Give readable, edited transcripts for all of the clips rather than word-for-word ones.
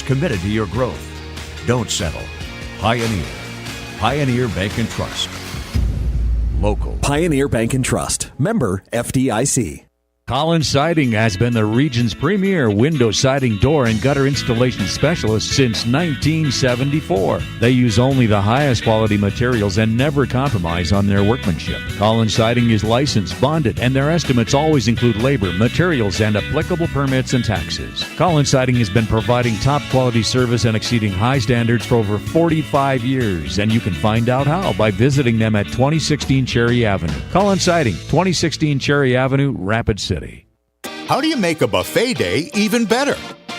committed to your growth. Don't settle. Pioneer. Pioneer Bank and Trust. Local. Pioneer Bank and Trust. Member FDIC. Collins Siding has been the region's premier window siding, door, and gutter installation specialist since 1974. They use only the highest quality materials and never compromise on their workmanship. Collins Siding is licensed, bonded, and their estimates always include labor, materials, and applicable permits and taxes. Collins Siding has been providing top quality service and exceeding high standards for over 45 years, and you can find out how by visiting them at 2016 Cherry Avenue. Collins Siding, 2016 Cherry Avenue, Rapid City. How do you make a buffet day even better?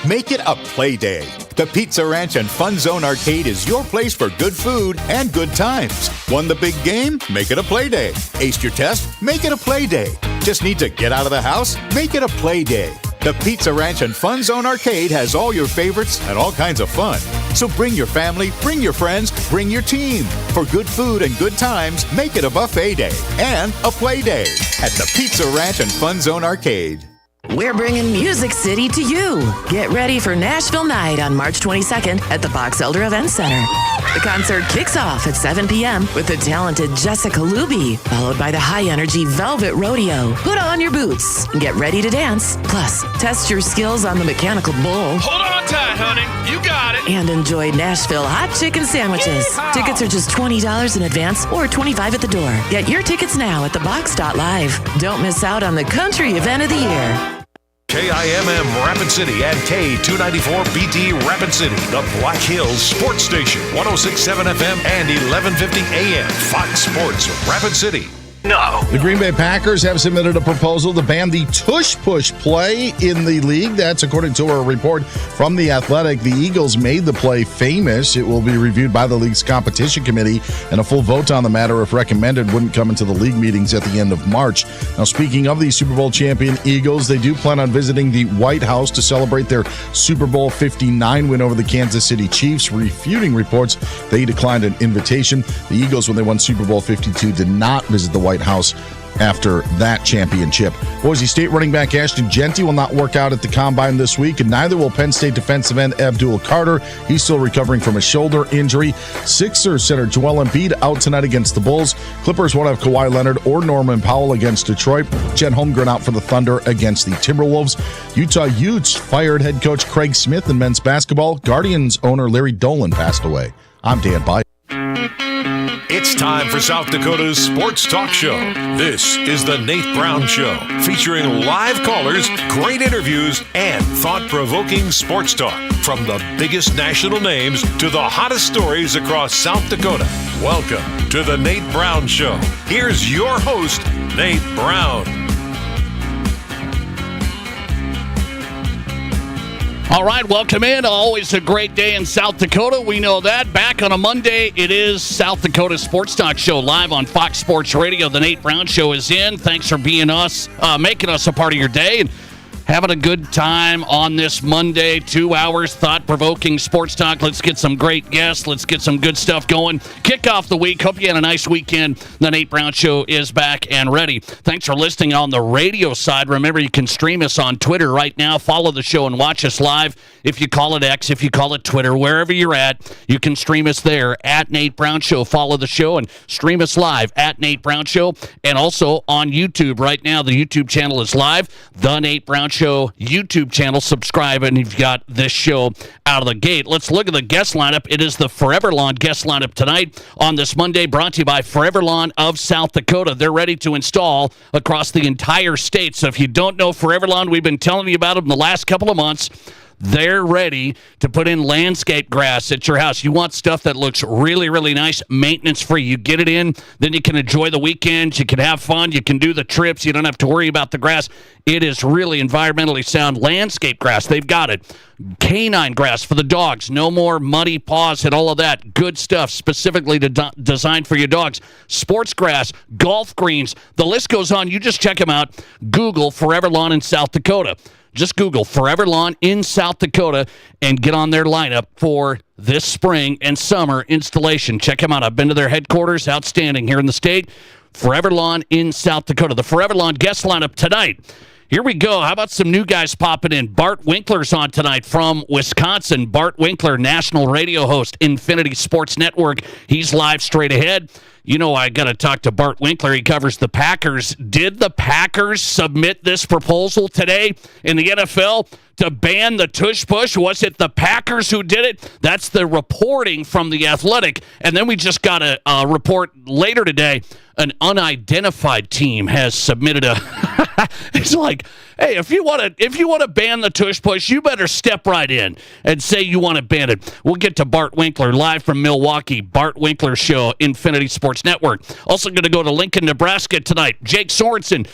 Make it a play day. The Pizza Ranch and Fun Zone Arcade is your place for good food and good times. Won the big game? Make it a play day. Aced your test? Make it a play day. Just need to get out of the house? Make it a play day. The Pizza Ranch and Fun Zone Arcade has all your favorites and all kinds of fun. So bring your family, bring your friends, bring your team. For good food and good times, make it a buffet day and a play day at the Pizza Ranch and Fun Zone Arcade. We're bringing Music City to you. Get ready for Nashville Night on March 22nd at the Box Elder Event Center. The concert kicks off at 7 p.m. with the talented Jessica Luby, followed by the high-energy Velvet Rodeo. Put on your boots and get ready to dance. Plus, test your skills on the mechanical bull. Hold on tight, honey. You got it. And enjoy Nashville hot chicken sandwiches. Yeehaw! Tickets are just $20 in advance or $25 at the door. Get your tickets now at thebox.live. Don't miss out on the country event of the year. KIMM Rapid City and K294BT Rapid City, the Black Hills Sports Station, 106.7 FM and 1150 AM, Fox Sports Rapid City. No. The Green Bay Packers have submitted a proposal to ban the tush-push play in the league. That's according to a report from The Athletic. The Eagles made the play famous. It will be reviewed by the league's competition committee, and a full vote on the matter, if recommended, wouldn't come into the league meetings at the end of March. Now, speaking of the Super Bowl champion Eagles, they do plan on visiting the White House to celebrate their Super Bowl 59 win over the Kansas City Chiefs, refuting reports they declined an invitation. The Eagles, when they won Super Bowl 52, did not visit the White House after that championship. Boise State running back Ashton Jeanty will not work out at the Combine this week, and neither will Penn State defensive end Abdul Carter. He's still recovering from a shoulder injury. Sixers center Joel Embiid out tonight against the Bulls. Clippers won't have Kawhi Leonard or Norman Powell against Detroit. Chet Holmgren out for the Thunder against the Timberwolves. Utah Utes fired head coach Craig Smith in men's basketball. Guardians owner Larry Dolan passed away. I'm Dan Biden. It's time for South Dakota's Sports Talk Show. This is the Nate Brown Show, featuring live callers, great interviews, and thought-provoking sports talk. From the biggest national names to the hottest stories across South Dakota. Welcome to the Nate Brown Show. Here's your host, Nate Brown. All right, welcome in. Always a great day in South Dakota. We know that. Back on a Monday, it is South Dakota Sports Talk Show live on Fox Sports Radio. The Nate Brown Show is in. Thanks for being making us a part of your day. And having a good time on this Monday. 2 hours, thought-provoking sports talk. Let's get some great guests. Let's get some good stuff going. Kick off the week. Hope you had a nice weekend. The Nate Brown Show is back and ready. Thanks for listening on the radio side. Remember, you can stream us on Twitter right now. Follow the show and watch us live. If you call it X, if you call it Twitter, wherever you're at, you can stream us there at Nate Brown Show. Follow the show and stream us live at Nate Brown Show. And also on YouTube right now. The YouTube channel is live. The Nate Brown Show YouTube channel. Subscribe, and you've got this show out of the gate. Let's look at the guest lineup. It is the Forever Lawn guest lineup tonight on this Monday, brought to you by Forever Lawn of South Dakota. They're ready to install across the entire state. So if you don't know Forever Lawn, we've been telling you about them the last couple of months. They're ready to put in landscape grass at your house. You want stuff that looks really, really nice, maintenance-free. You get it in, then you can enjoy the weekends. You can have fun. You can do the trips. You don't have to worry about the grass. It is really environmentally sound landscape grass. They've got it. Canine grass for the dogs. No more muddy paws and all of that. Good stuff specifically designed for your dogs. Sports grass, golf greens. The list goes on. You just check them out. Google Forever Lawn in South Dakota. Just Google Forever Lawn in South Dakota and get on their lineup for this spring and summer installation. Check them out. I've been to their headquarters. Outstanding here in the state. Forever Lawn in South Dakota. The Forever Lawn guest lineup tonight. Here we go. How about some new guys popping in? Bart Winkler's on tonight from Wisconsin. Bart Winkler, national radio host, Infinity Sports Network. He's live straight ahead. You know, I got to talk to Bart Winkler. He covers the Packers. Did the Packers submit this proposal today in the NFL to ban the tush push? Was it the Packers who did it? That's the reporting from The Athletic. And then we just got a report later today. An unidentified team has submitted a. It's like, hey, if you want to ban the tush push, you better step right in and say you want to ban it. We'll get to Bart Winkler live from Milwaukee. Bart Winkler Show, Infinity Sports Network. Also going to go to Lincoln, Nebraska tonight. Jake Sorensen,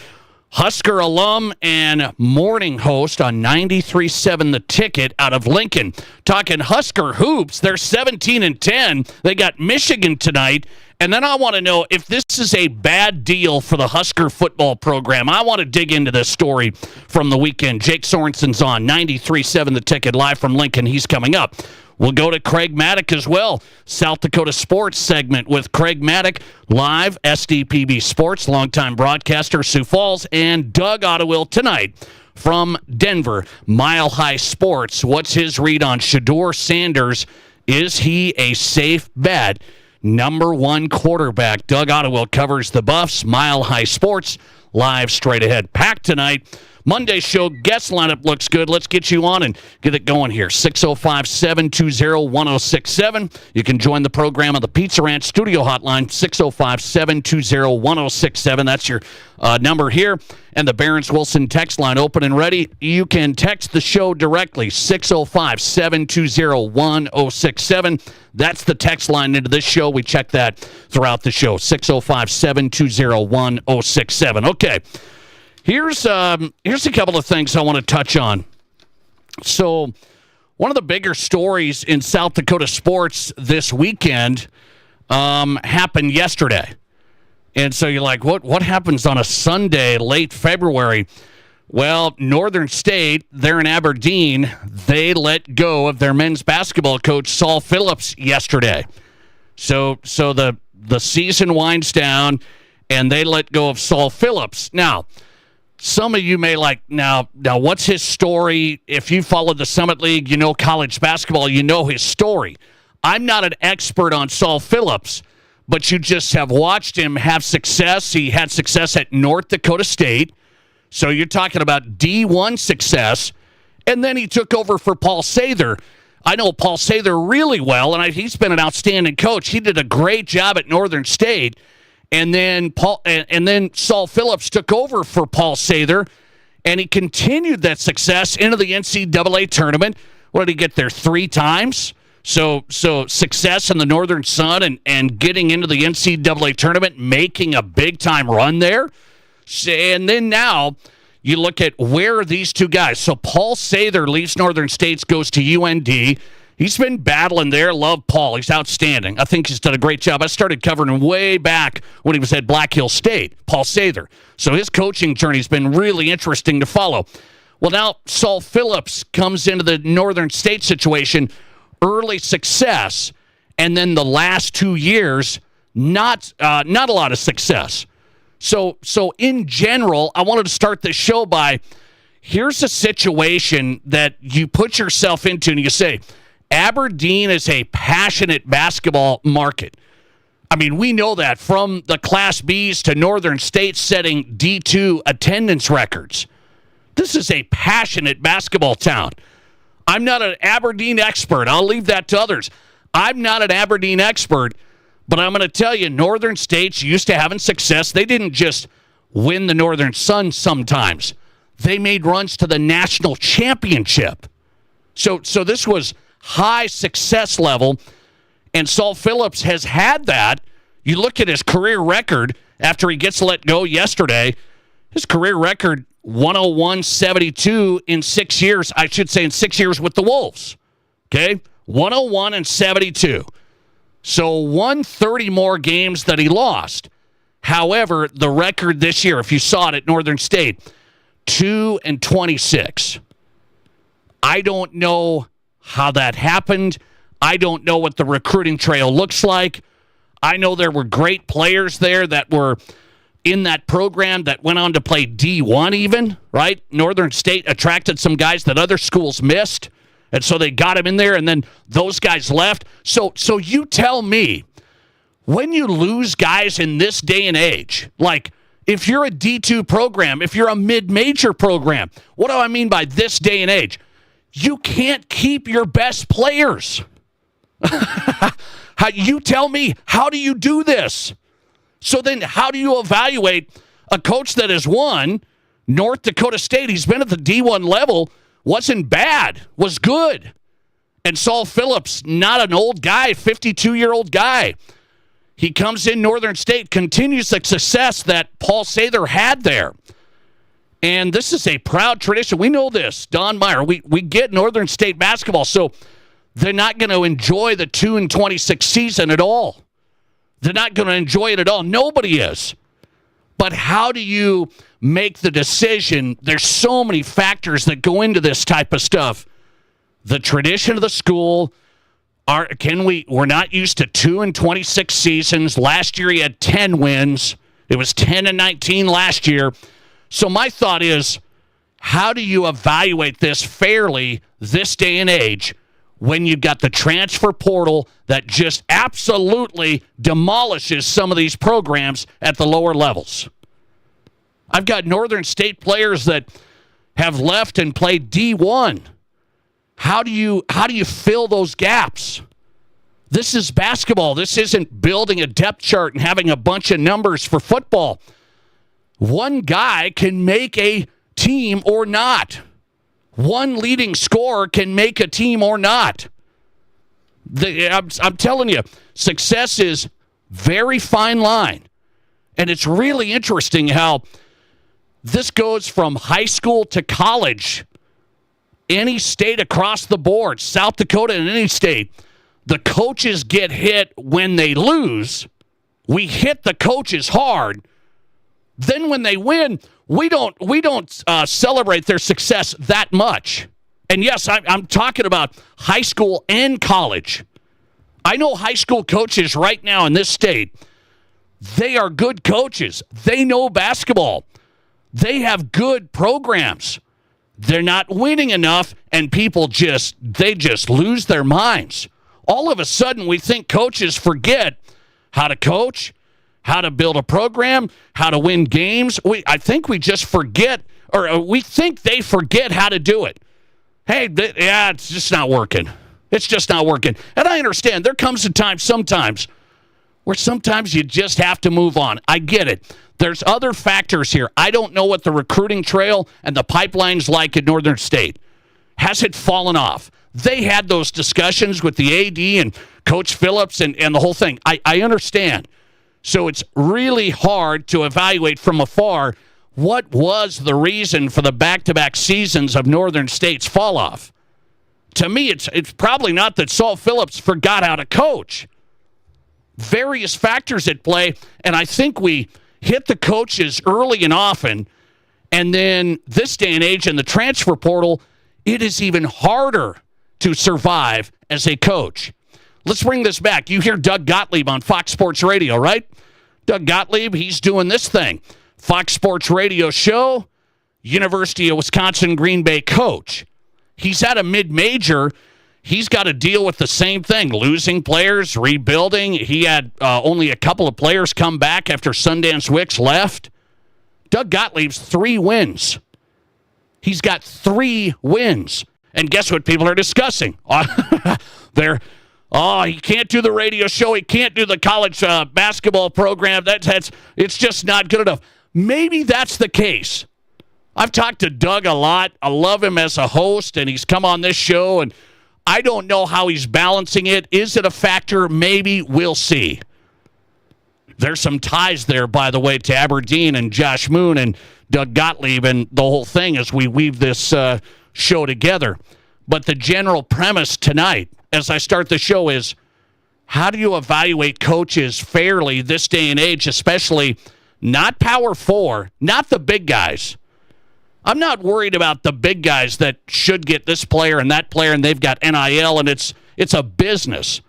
Husker alum and morning host on 93.7 The Ticket out of Lincoln. Talking Husker hoops. They're 17-10. They got Michigan tonight. And then I want to know if this is a bad deal for the Husker football program. I want to dig into this story from the weekend. Jake Sorensen's on 93.7 The Ticket, live from Lincoln. He's coming up. We'll go to Craig Maddock as well. South Dakota Sports segment with Craig Maddock, live, SDPB Sports, longtime broadcaster, Sioux Falls, and Doug Ottewill tonight from Denver, Mile High Sports. What's his read on Shedeur Sanders? Is he a safe bet? Number one quarterback. Doug Ottewill covers the Buffs. Mile High Sports, live straight ahead. Packed tonight. Monday show guest lineup looks good. Let's get you on and get it going here. 605-720-1067. You can join the program on the Pizza Ranch studio hotline, 605-720-1067. That's your number here. And the Barron's Wilson text line open and ready. You can text the show directly, 605-720-1067. That's the text line into this show. We check that throughout the show, 605-720-1067. Okay. Here's a couple of things I want to touch on. So, one of the bigger stories in South Dakota sports this weekend happened yesterday. And so you're like, what happens on a Sunday, late February? Well, Northern State, they're in Aberdeen. They let go of their men's basketball coach, Saul Phillips, yesterday. So the season winds down, and they let go of Saul Phillips. Now, some of you may like, now what's his story? If you followed the Summit League, you know college basketball, you know his story. I'm not an expert on Saul Phillips, but you just have watched him have success. He had success at North Dakota State. So you're talking about D1 success. And then he took over for Paul Sather. I know Paul Sather really well, and he's been an outstanding coach. He did a great job at Northern State. And then Saul Phillips took over for Paul Sather, and he continued that success into the NCAA tournament. What did he get there 3 times? So success in the Northern Sun and getting into the NCAA tournament, making a big-time run there. And then now you look at where are these two guys. So Paul Sather leaves Northern States, goes to UND. He's been battling there. Love Paul. He's outstanding. I think he's done a great job. I started covering him way back when he was at Black Hill State, Paul Sather. So his coaching journey has been really interesting to follow. Well, now Saul Phillips comes into the Northern State situation, early success, and then the last 2 years, not a lot of success. So in general, I wanted to start this show by, here's a situation that you put yourself into and you say, Aberdeen is a passionate basketball market. I mean, we know that from the Class Bs to Northern State setting D2 attendance records. This is a passionate basketball town. I'm not an Aberdeen expert. I'll leave that to others. I'm not an Aberdeen expert, but I'm going to tell you, Northern State's used to having success. They didn't just win the Northern Sun sometimes. They made runs to the national championship. So this was high success level, and Saul Phillips has had that. You look at his career record after he gets let go yesterday, his career record 101-72 in 6 years. I should say in 6 years with the Wolves. Okay? 101-72. So 130 more games that he lost. However, the record this year, if you saw it at Northern State, 2-26. I don't know how that happened. I don't know what the recruiting trail looks like. I know there were great players there that were in that program that went on to play D1 even, right? Northern State attracted some guys that other schools missed, and so they got him in there, and then those guys left. So you tell me, when you lose guys in this day and age, like if you're a D2 program, if you're a mid-major program, what do I mean by this day and age? You can't keep your best players. You tell me, how do you do this? So then how do you evaluate a coach that has won North Dakota State? He's been at the D1 level, wasn't bad, was good. And Saul Phillips, not an old guy, 52-year-old guy. He comes in Northern State, continues the success that Paul Sather had there. And this is a proud tradition. We know this, Don Meyer. We get Northern State basketball, so they're not going to enjoy the 2-26 season at all. They're not going to enjoy it at all. Nobody is. But how do you make the decision? There's so many factors that go into this type of stuff. The tradition of the school. We're not used to 2-26 seasons. Last year he had 10 wins. It was 10-19 last year. So my thought is, how do you evaluate this fairly this day and age when you've got the transfer portal that just absolutely demolishes some of these programs at the lower levels? I've got Northern State players that have left and played D1. How do you fill those gaps? This is basketball. This isn't building a depth chart and having a bunch of numbers for football. One guy can make a team or not. One leading scorer can make a team or not. I'm telling you, success is very fine line. And it's really interesting how this goes from high school to college. Any state across the board, South Dakota and any state, the coaches get hit when they lose. We hit the coaches hard. Then when they win, we don't celebrate their success that much. And yes, I'm talking about high school and college. I know high school coaches right now in this state. They are good coaches. They know basketball. They have good programs. They're not winning enough, and people just lose their minds. All of a sudden, we think coaches forget how to coach, how to build a program, how to win games. I think we just forget, or we think they forget how to do it. Hey, it's just not working. It's just not working. And I understand there comes a time sometimes where sometimes you just have to move on. I get it. There's other factors here. I don't know what the recruiting trail and the pipeline's like at Northern State. Has it fallen off? They had those discussions with the AD and Coach Phillips and the whole thing. I understand. So it's really hard to evaluate from afar what was the reason for the back-to-back seasons of Northern State's fall-off. To me, it's probably not that Saul Phillips forgot how to coach. Various factors at play, and I think we hit the coaches early and often, and then this day and age in the transfer portal, it is even harder to survive as a coach. Let's bring this back. You hear Doug Gottlieb on Fox Sports Radio, right? Doug Gottlieb, he's doing this thing. Fox Sports Radio show, University of Wisconsin Green Bay coach. He's at a mid-major. He's got to deal with the same thing, losing players, rebuilding. He had only a couple of players come back after Sundance Wicks left. Doug Gottlieb's 3 wins. He's got 3 wins. And guess what people are discussing? He can't do the radio show. He can't do the college basketball program. It's just not good enough. Maybe that's the case. I've talked to Doug a lot. I love him as a host, and he's come on this show, and I don't know how he's balancing it. Is it a factor? Maybe. We'll see. There's some ties there, by the way, to Aberdeen and Josh Moon and Doug Gottlieb and the whole thing as we weave this show together. But the general premise tonight, as I start the show, is how do you evaluate coaches fairly this day and age, especially not Power 4, not the big guys. I'm not worried about the big guys that should get this player and that player, and they've got NIL, and it's a business.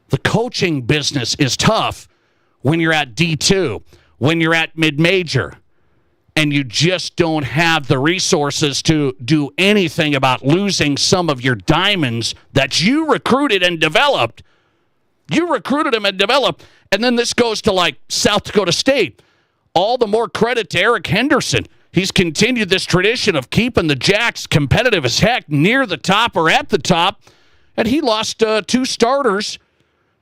The coaching business is tough when you're at D2, when you're at mid-major and you just don't have the resources to do anything about losing some of your diamonds that you recruited and developed. You recruited them and developed, and then this goes to like South Dakota State. All the more credit to Eric Henderson. He's continued this tradition of keeping the Jacks competitive as heck, near the top or at the top, and he lost 2 starters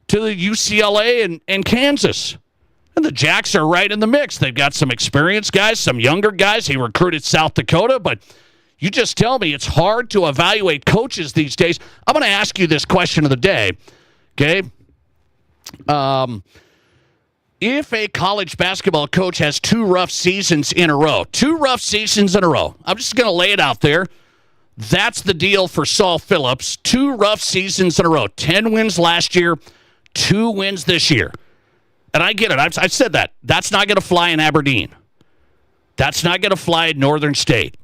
to the UCLA and Kansas. And the Jacks are right in the mix. They've got some experienced guys, some younger guys. He recruited South Dakota, but you just tell me it's hard to evaluate coaches these days. I'm going to ask you this question of the day, okay? If a college basketball coach has 2 rough seasons in a row, I'm just going to lay it out there. That's the deal for Saul Phillips. 2 rough seasons in a row. 10 wins last year, 2 wins this year. And I get it. I said that. That's not going to fly in Aberdeen. That's not going to fly at Northern State.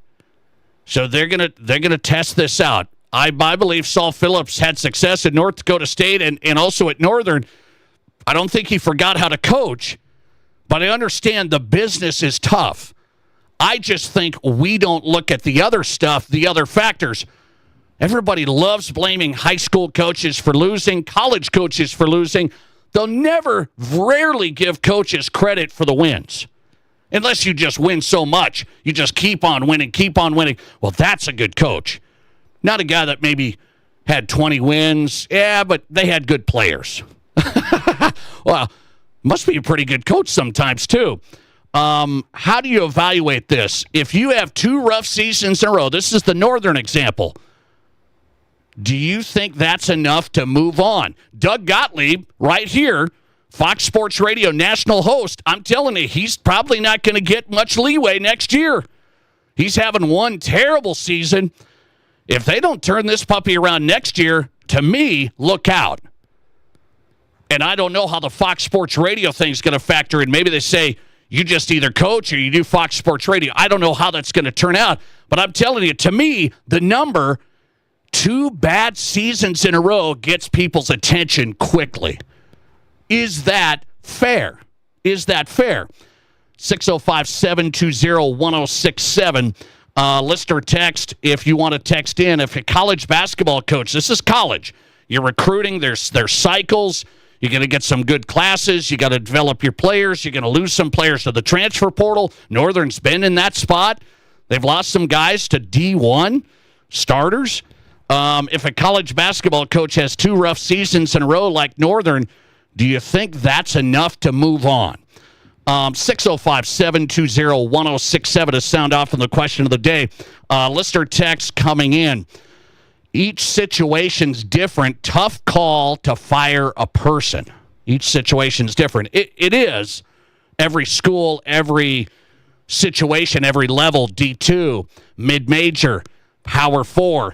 So they're going to test this out. I believe Saul Phillips had success at North Dakota State and also at Northern. I don't think he forgot how to coach, but I understand the business is tough. I just think we don't look at the other stuff, the other factors. Everybody loves blaming high school coaches for losing, college coaches for losing. They'll rarely give coaches credit for the wins. Unless you just win so much. You just keep on winning. Well, that's a good coach. Not a guy that maybe had 20 wins. Yeah, but they had good players. Well, must be a pretty good coach sometimes, too. How do you evaluate this? If you have 2 rough seasons in a row, this is the Northern example. Do you think that's enough to move on? Doug Gottlieb, right here, Fox Sports Radio national host, I'm telling you, he's probably not going to get much leeway next year. He's having one terrible season. If they don't turn this puppy around next year, to me, look out. And I don't know how the Fox Sports Radio thing is going to factor in. Maybe they say you just either coach or you do Fox Sports Radio. I don't know how that's going to turn out. But I'm telling you, to me, the number 2 bad seasons in a row gets people's attention quickly. Is that fair? 605-720-1067. Listener text if you want to text in. If a college basketball coach, this is college, you're recruiting, there's cycles. You're going to get some good classes. You got to develop your players. You're going to lose some players to the transfer portal. Northern's been in that spot. They've lost some guys to D1 starters. If a college basketball coach has 2 rough seasons in a row like Northern, do you think that's enough to move on? 605-720-1067 to sound off on the question of the day. Listener text coming in. Each situation's different. Tough call to fire a person. Each situation's different. It is. Every school, every situation, every level, D2, mid-major, Power 4.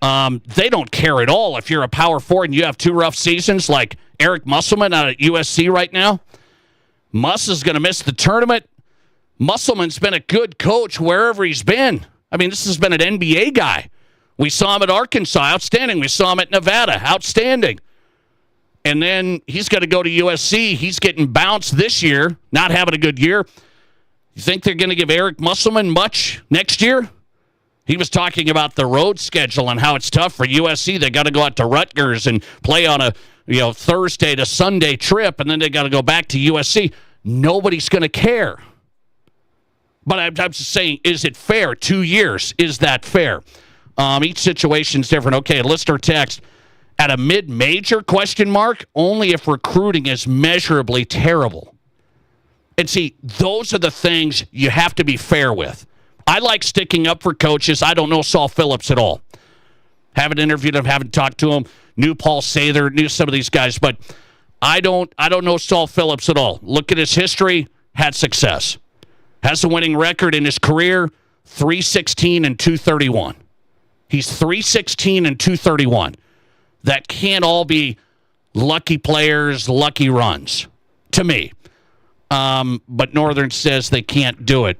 They don't care at all if you're a Power 4 and you have 2 rough seasons like Eric Musselman out at USC right now. Muss is going to miss the tournament. Musselman's been a good coach wherever he's been. I mean, this has been an NBA guy. We saw him at Arkansas, outstanding. We saw him at Nevada, outstanding. And then he's got to go to USC. He's getting bounced this year, not having a good year. You think they're going to give Eric Musselman much next year? He was talking about the road schedule and how it's tough for USC. They got to go out to Rutgers and play on a Thursday to Sunday trip, and then they got to go back to USC. Nobody's going to care. But I'm just saying, is it fair? 2 years, is that fair? Each situation's different. Okay, listener text. At a mid-major, question mark, only if recruiting is measurably terrible. And see, those are the things you have to be fair with. I like sticking up for coaches. I don't know Saul Phillips at all. Haven't interviewed him, haven't talked to him. Knew Paul Sather, knew some of these guys, but I don't know Saul Phillips at all. Look at his history, had success. Has a winning record in his career, 316 and 231. He's 316 and 231. That can't all be lucky players, lucky runs, to me. But Northern says they can't do it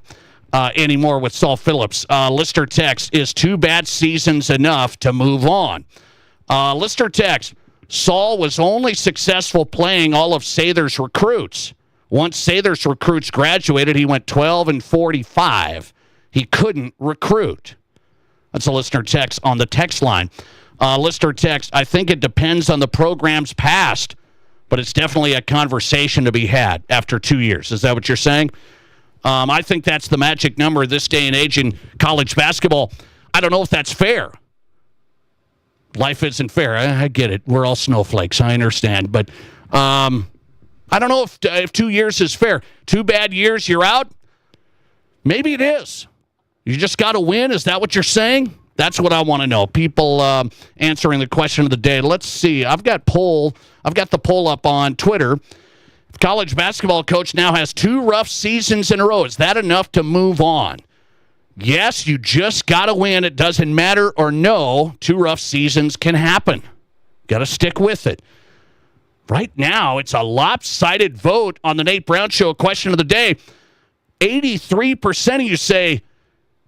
anymore with Saul Phillips. Lister text, is 2 bad seasons enough to move on? Lister text, Saul was only successful playing all of Sather's recruits. Once Sather's recruits graduated, he went 12-45. He couldn't recruit. That's a listener text on the text line. Listener text, I think it depends on the program's past, but it's definitely a conversation to be had after 2 years. Is that what you're saying? I think that's the magic number this day and age in college basketball. I don't know if that's fair. Life isn't fair. I get it. We're all snowflakes. I understand. But I don't know if 2 years is fair. 2 bad years, you're out? Maybe it is. You just got to win? Is that what you're saying? That's what I want to know. People answering the question of the day. Let's see. I've got the poll up on Twitter. College basketball coach now has 2 rough seasons in a row. Is that enough to move on? Yes, you just got to win. It doesn't matter or no. 2 rough seasons can happen. Got to stick with it. Right now, it's a lopsided vote on the Nate Brown Show question of the day. 83% of you say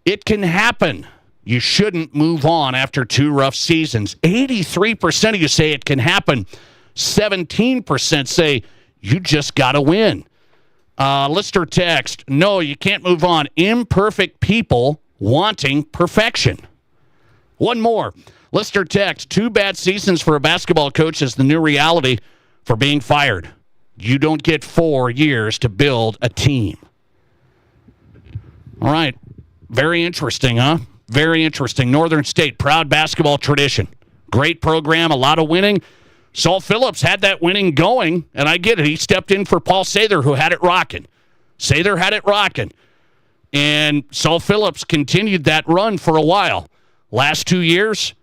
it can happen. You shouldn't move on after 2 rough seasons. 83% of you say it can happen. 17% say you just got to win. Listener text, no, you can't move on. Imperfect people wanting perfection. One more. Listener text, 2 bad seasons for a basketball coach is the new reality for being fired. You don't get 4 years to build a team. All right. Very interesting, huh? Very interesting. Northern State, proud basketball tradition. Great program, a lot of winning. Saul Phillips had that winning going, and I get it. He stepped in for Paul Sather, who had it rocking. Sather had it rocking. And Saul Phillips continued that run for a while. Last 2 years,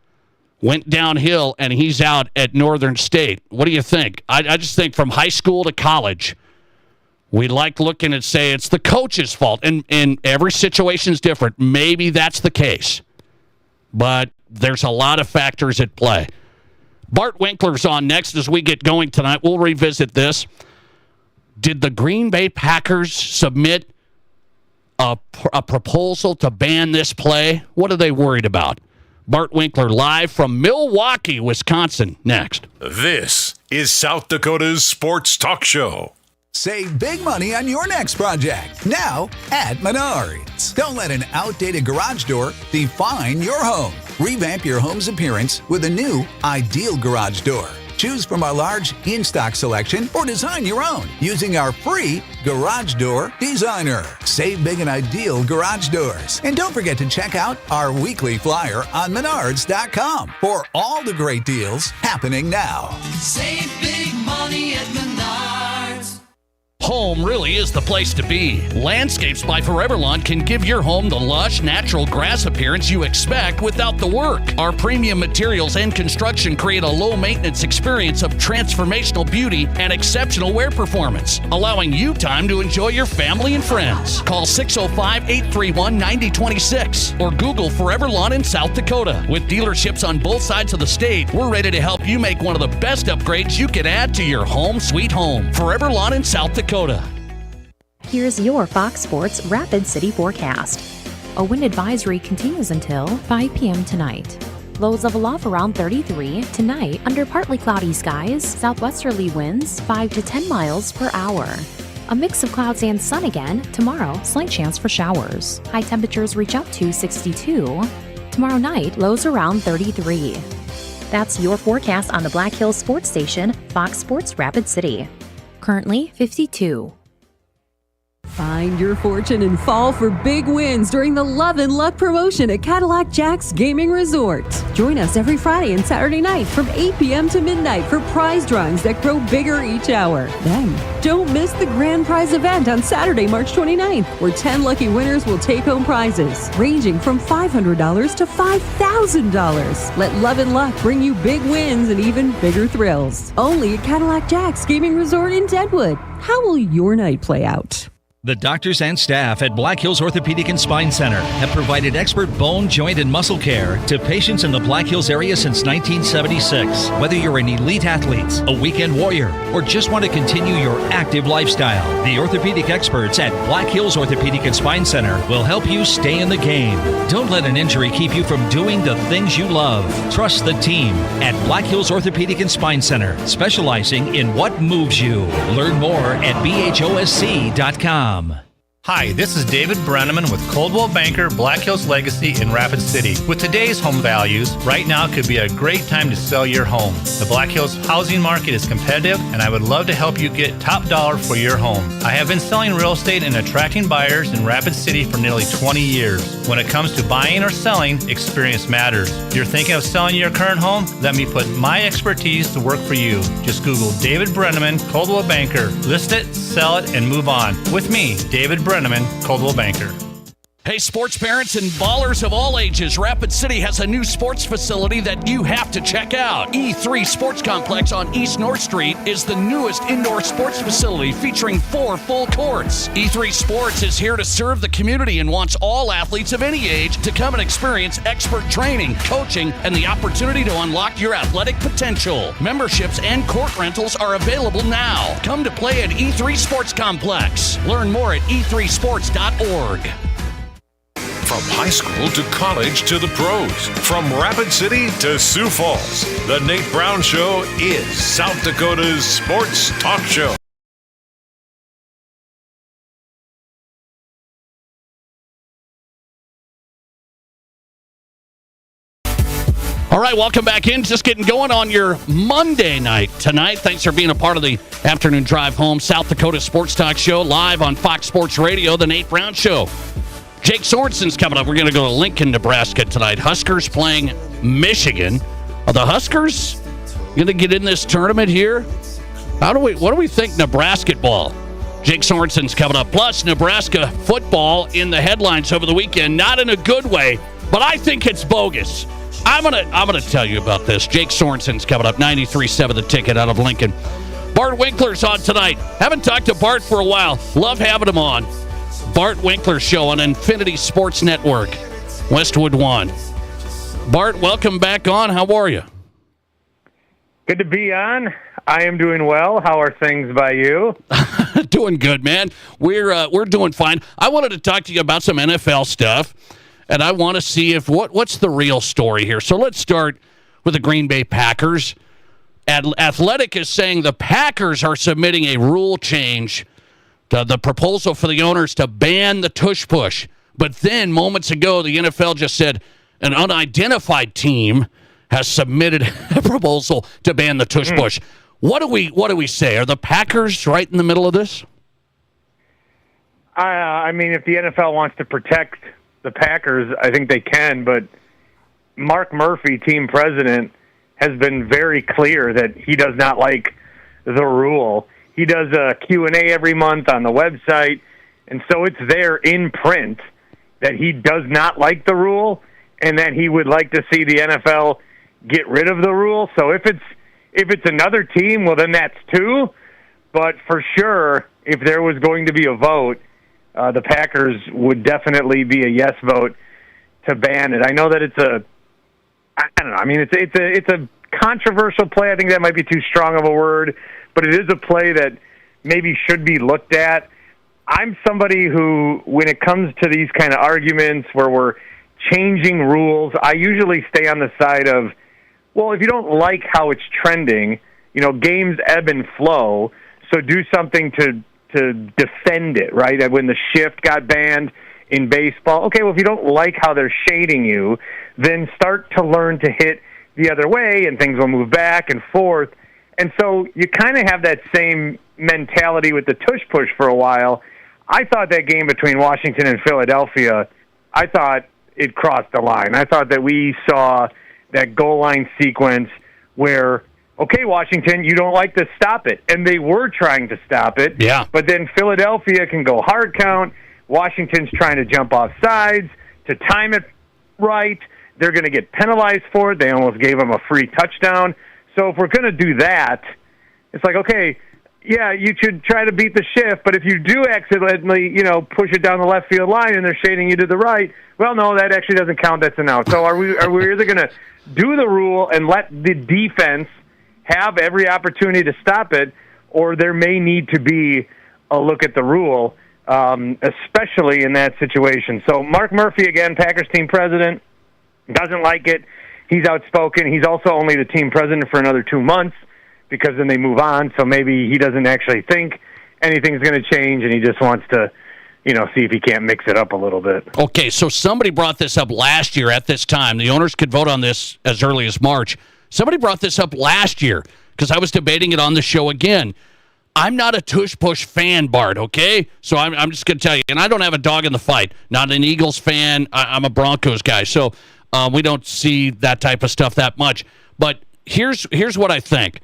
went downhill, and he's out at Northern State. What do you think? I just think from high school to college, we like looking and say it's the coach's fault. And every situation is different. Maybe that's the case. But there's a lot of factors at play. Bart Winkler's on next as we get going tonight. We'll revisit this. Did the Green Bay Packers submit a proposal to ban this play? What are they worried about? Bart Winkler live from Milwaukee, Wisconsin, next. This is South Dakota's Sports Talk Show. Save big money on your next project, now at Menards. Don't let an outdated garage door define your home. Revamp your home's appearance with a new Ideal Garage Door. Choose from our large in-stock selection or design your own using our free Garage Door Designer. Save big and Ideal Garage Doors. And don't forget to check out our weekly flyer on Menards.com for all the great deals happening now. Save big money at Menards. Home really is the place to be. Landscapes by Forever Lawn can give your home the lush, natural grass appearance you expect without the work. Our premium materials and construction create a low-maintenance experience of transformational beauty and exceptional wear performance, allowing you time to enjoy your family and friends. Call 605-831-9026 or Google Forever Lawn in South Dakota. With dealerships on both sides of the state, we're ready to help you make one of the best upgrades you could add to your home sweet home. Forever Lawn in South Dakota. Here's your Fox Sports Rapid City forecast. A wind advisory continues until 5 p.m. tonight. Lows level off around 33. Tonight, under partly cloudy skies, southwesterly winds 5 to 10 miles per hour. A mix of clouds and sun again. Tomorrow, slight chance for showers. High temperatures reach up to 62. Tomorrow night, lows around 33. That's your forecast on the Black Hills Sports Station, Fox Sports Rapid City. Currently 52. Find your fortune and fall for big wins during the Love and Luck promotion at Cadillac Jack's Gaming Resort. Join us every Friday and Saturday night from 8 p.m. to midnight for prize drawings that grow bigger each hour. Then, don't miss the grand prize event on Saturday, March 29th, where 10 lucky winners will take home prizes ranging from $500 to $5,000. Let Love and Luck bring you big wins and even bigger thrills. Only at Cadillac Jack's Gaming Resort in Deadwood. How will your night play out? The doctors and staff at Black Hills Orthopedic and Spine Center have provided expert bone, joint, and muscle care to patients in the Black Hills area since 1976. Whether you're an elite athlete, a weekend warrior, or just want to continue your active lifestyle, the orthopedic experts at Black Hills Orthopedic and Spine Center will help you stay in the game. Don't let an injury keep you from doing the things you love. Trust the team at Black Hills Orthopedic and Spine Center, specializing in what moves you. Learn more at bhosc.com. Hi, this is David Brenneman with Coldwell Banker Black Hills Legacy in Rapid City. With today's home values, right now could be a great time to sell your home. The Black Hills housing market is competitive, and I would love to help you get top dollar for your home. I have been selling real estate and attracting buyers in Rapid City for nearly 20 years. When it comes to buying or selling, experience matters. If you're thinking of selling your current home, let me put my expertise to work for you. Just Google David Brenneman, Coldwell Banker. List it, sell it, and move on. With me, David Brenneman, Coldwell Banker. Hey, sports parents and ballers of all ages, Rapid City has a new sports facility that you have to check out. E3 Sports Complex on East North Street is the newest indoor sports facility featuring 4 full courts. E3 Sports is here to serve the community and wants all athletes of any age to come and experience expert training, coaching, and the opportunity to unlock your athletic potential. Memberships and court rentals are available now. Come to play at E3 Sports Complex. Learn more at e3sports.org. From high school to college to the pros, from Rapid City to Sioux Falls, the Nate Brown Show is South Dakota's sports talk show. All right, welcome back in. Just getting going on your Monday night tonight. Thanks for being a part of the afternoon drive home. South Dakota Sports Talk Show live on Fox Sports Radio, the Nate Brown Show. Jake Sorensen's coming up. We're going to go to Lincoln, Nebraska tonight. Huskers playing Michigan. Are the Huskers going to get in this tournament here? What do we think Nebraska ball? Jake Sorensen's coming up. Plus, Nebraska football in the headlines over the weekend. Not in a good way, but I think it's bogus. I'm gonna tell you about this. Jake Sorensen's coming up. 93.7 The Ticket out of Lincoln. Bart Winkler's on tonight. Haven't talked to Bart for a while. Love having him on. Bart Winkler Show on Infinity Sports Network, Westwood One. Bart, welcome back on. How are you? Good to be on. I am doing well. How are things by you? Doing good, man. We're doing fine. I wanted to talk to you about some NFL stuff, and I want to see if what's the real story here. So let's start with the Green Bay Packers. Athletic is saying the Packers are submitting a rule change to the proposal for the owners to ban the tush push. But then moments ago, the NFL just said an unidentified team has submitted a proposal to ban the tush push. What do we say? Are the Packers right in the middle of this? I mean, if the NFL wants to protect the Packers, I think they can. But Mark Murphy, team president, has been very clear that he does not like the rule. He does a Q&A every month on the website, and so it's there in print that he does not like the rule and that he would like to see the NFL get rid of the rule. So if it's another team, well, then that's two. But for sure, if there was going to be a vote, the Packers would definitely be a yes vote to ban it. I know that I don't know. I mean, it's a controversial play. I think that might be too strong of a word, but it is a play that maybe should be looked at. I'm somebody who, when it comes to these kind of arguments where we're changing rules, I usually stay on the side of, well, if you don't like how it's trending, games ebb and flow, so do something to defend it, right? When the shift got banned in baseball, okay, well, if you don't like how they're shading you, then start to learn to hit the other way, and things will move back and forth. And so you kind of have that same mentality with the tush push for a while. I thought that game between Washington and Philadelphia, I thought it crossed the line. I thought that we saw that goal line sequence where, okay, Washington, you don't like this, stop it. And they were trying to stop it. Yeah. But then Philadelphia can go hard count. Washington's trying to jump off sides to time it right. They're going to get penalized for it. They almost gave them a free touchdown. So if we're going to do that, it's like, okay, yeah, you should try to beat the shift, but if you do accidentally, push it down the left field line and they're shading you to the right, well, no, that actually doesn't count. That's an out. So are we either going to do the rule and let the defense have every opportunity to stop it, or there may need to be a look at the rule, especially in that situation. So Mark Murphy, again, Packers team president, doesn't like it. He's outspoken. He's also only the team president for another 2 months because then they move on. So maybe he doesn't actually think anything's going to change, and he just wants to, see if he can't mix it up a little bit. Okay, so somebody brought this up last year at this time. The owners could vote on this as early as March. Somebody brought this up last year because I was debating it on the show again. I'm not a tush-push fan, Bart, okay? So I'm just going to tell you, and I don't have a dog in the fight. Not an Eagles fan. I'm a Broncos guy, so we don't see that type of stuff that much. But here's what I think.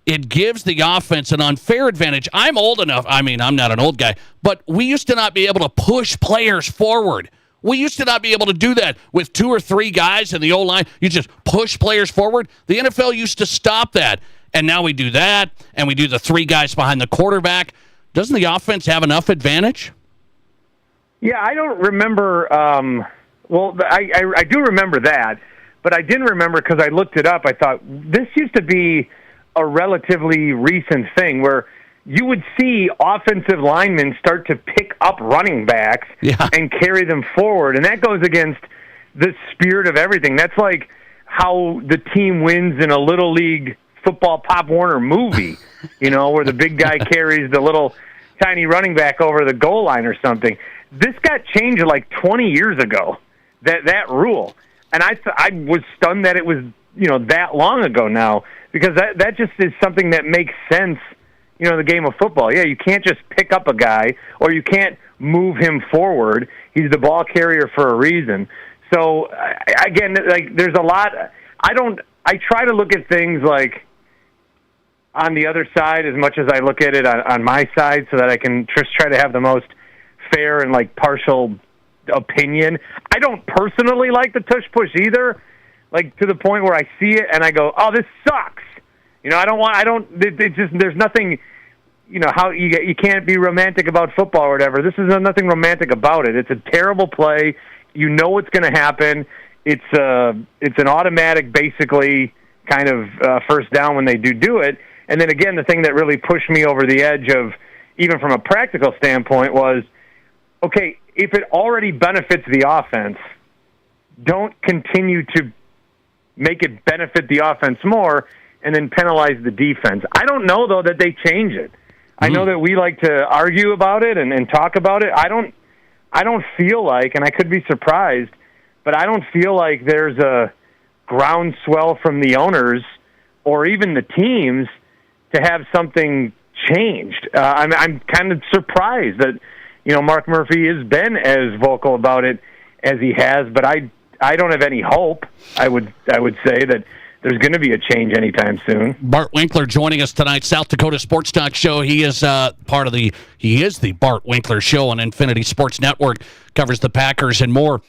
It gives the offense an unfair advantage. I'm old enough. I mean, I'm not an old guy, but we used to not be able to push players forward. We used to not be able to do that with 2 or 3 guys in the O-line. You just push players forward. The NFL used to stop that, and now we do that, and we do the 3 guys behind the quarterback. Doesn't the offense have enough advantage? Yeah, I don't remember. I do remember that, but I didn't remember because I looked it up. I thought this used to be a relatively recent thing where you would see offensive linemen start to pick up running backs and carry them forward, and that goes against the spirit of everything. That's like how the team wins in a Little League football Pop Warner movie, where the big guy carries the little tiny running back over the goal line or something. This got changed like 20 years ago, that rule. And I was stunned that it was, that long ago now, because that just is something that makes sense, in the game of football. Yeah, you can't just pick up a guy, or you can't move him forward. He's the ball carrier for a reason. So, again, there's a lot. I try to look at things like on the other side as much as I look at it on my side, so that I can just try to have the most fair and partial opinion. I don't personally like the tush push either, to the point where I see it and I go, "Oh, this sucks." There's nothing, how you can't be romantic about football or whatever. This is nothing romantic about it. It's a terrible play. You know what's going to happen. It's an automatic, basically, kind of first down when they do it. And then again, the thing that really pushed me over the edge of, even from a practical standpoint, was, okay, if it already benefits the offense, don't continue to make it benefit the offense more and then penalize the defense. I don't know, though, that they change it. I know that we like to argue about it and talk about it. I don't feel like, and I could be surprised, but I don't feel like there's a groundswell from the owners or even the teams to have something changed. I'm kind of surprised that, Mark Murphy has been as vocal about it as he has, but I don't have any hope. I would say that there's going to be a change anytime soon. Bart Winkler joining us tonight, South Dakota Sports Talk Show. He is the Bart Winkler Show on Infinity Sports Network, covers the Packers and more.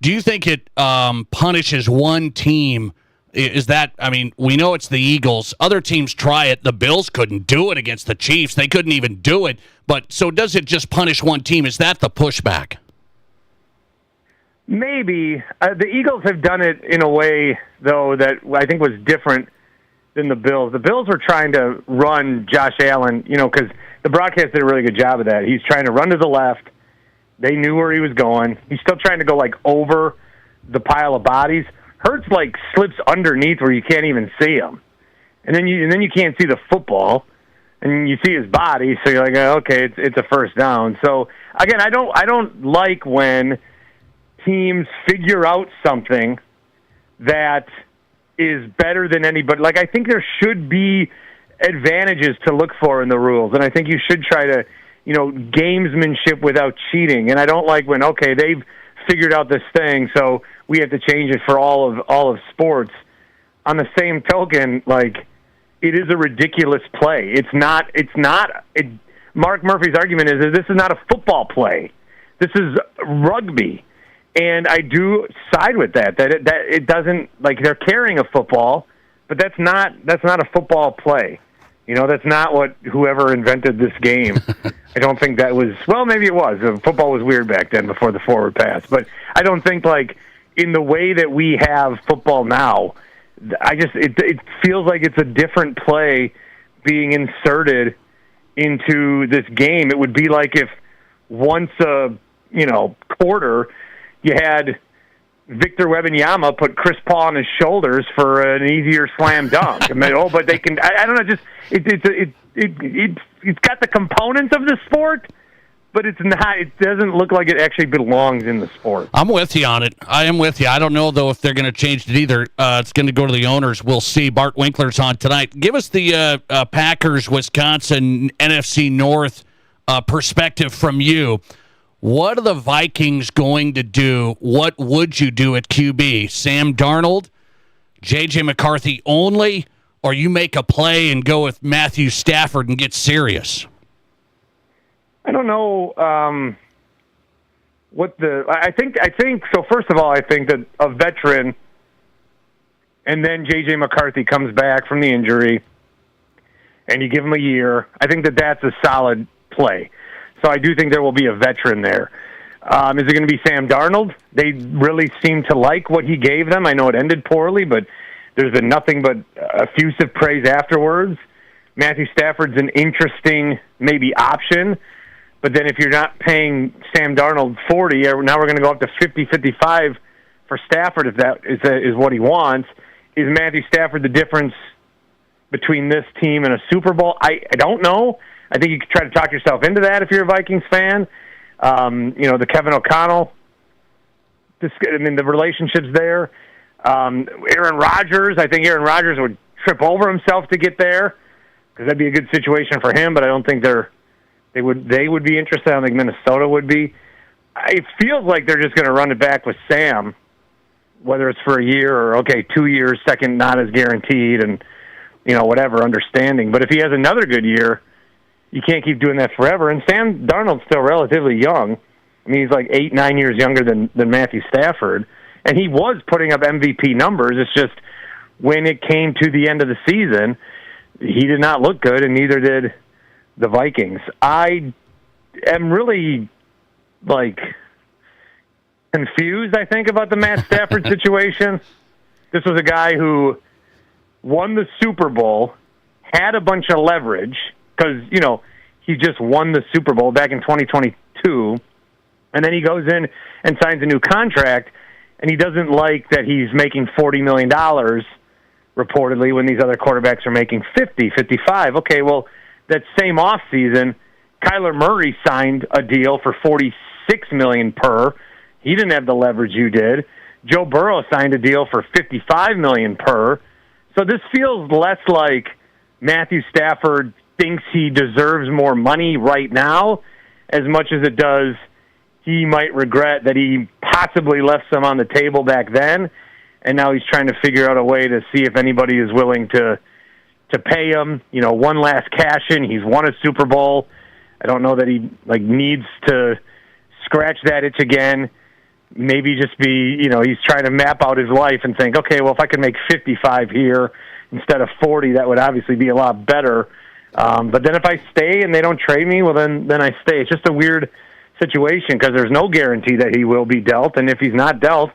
Do you think it punishes one team? Is that, we know it's the Eagles. Other teams try it. The Bills couldn't do it against the Chiefs. They couldn't even do it. But so does it just punish one team? Is that the pushback? Maybe. The Eagles have done it in a way, though, that I think was different than the Bills. The Bills were trying to run Josh Allen, because the broadcast did a really good job of that. He's trying to run to the left. They knew where he was going. He's still trying to go, over the pile of bodies. Hurts, slips underneath where you can't even see him. And then you can't see the football, and you see his body, so you're like, okay, it's a first down. So, again, I don't like when teams figure out something that is better than anybody. I think there should be advantages to look for in the rules, and I think you should try to, gamesmanship without cheating. And I don't like when, okay, they've figured out this thing, so we have to change it for all of sports. On the same token, it is a ridiculous play. It's not. Mark Murphy's argument is that this is not a football play. This is rugby. And I do side with that it doesn't, they're carrying a football, but that's not a football play. That's not what whoever invented this game. I don't think that was, well, maybe it was. Football was weird back then before the forward pass. But I don't think, in the way that we have football now, it feels like it's a different play being inserted into this game. It would be like if once a, quarter, you had Victor Wembanyama put Chris Paul on his shoulders for an easier slam dunk. But they can. I don't know. Just it's got the components of the sport, but it's not. It doesn't look like it actually belongs in the sport. I'm with you on it. I am with you. I don't know though if they're going to change it either. It's going to go to the owners. We'll see. Bart Winkler's on tonight. Give us the Packers, Wisconsin, NFC North perspective from you. What are the Vikings going to do? What would you do at QB? Sam Darnold, J.J. McCarthy only, or you make a play and go with Matthew Stafford and get serious? I don't know I think so. First of all, I think that a veteran, and then J.J. McCarthy comes back from the injury, and you give him a year. I think that that's a solid play. So I do think there will be a veteran there. Is it going to be Sam Darnold? They really seem to like what he gave them. I know it ended poorly, but there's been nothing but effusive praise afterwards. Matthew Stafford's an interesting maybe option, but then if you're not paying Sam Darnold 40, now we're going to go up to 50, 55 for Stafford if that is what he wants. Is Matthew Stafford the difference between this team and a Super Bowl? I don't know. I think you could try to talk yourself into that if you're a Vikings fan. The Kevin O'Connell, the relationship's there. Aaron Rodgers, I think Aaron Rodgers would trip over himself to get there because that'd be a good situation for him, but I don't think they would be interested. I don't think Minnesota would be. It feels like they're just going to run it back with Sam, whether it's for a year or, 2 years, second not as guaranteed, and, whatever, understanding. But if he has another good year, you can't keep doing that forever. And Sam Darnold's still relatively young. I mean, he's like 8-9 years younger than Matthew Stafford. And he was putting up MVP numbers. It's just when it came to the end of the season, he did not look good, and neither did the Vikings. I am really, confused, I think, about the Matt Stafford situation. This was a guy who won the Super Bowl, had a bunch of leverage, because, he just won the Super Bowl back in 2022, and then he goes in and signs a new contract, and he doesn't like that he's making $40 million, reportedly, when these other quarterbacks are making 50, 55. Okay, well, that same offseason, Kyler Murray signed a deal for $46 million per. He didn't have the leverage you did. Joe Burrow signed a deal for $55 million per. So this feels less like Matthew Stafford thinks he deserves more money right now as much as it does he might regret that he possibly left some on the table back then, and now he's trying to figure out a way to see if anybody is willing to pay him. One last cash in. He's won a Super Bowl. I don't know that he needs to scratch that itch again. Maybe just be, he's trying to map out his life and think, okay, well, if I could make 55 here instead of 40, that would obviously be a lot better. But then if I stay and they don't trade me, well, then I stay. It's just a weird situation because there's no guarantee that he will be dealt. And if he's not dealt,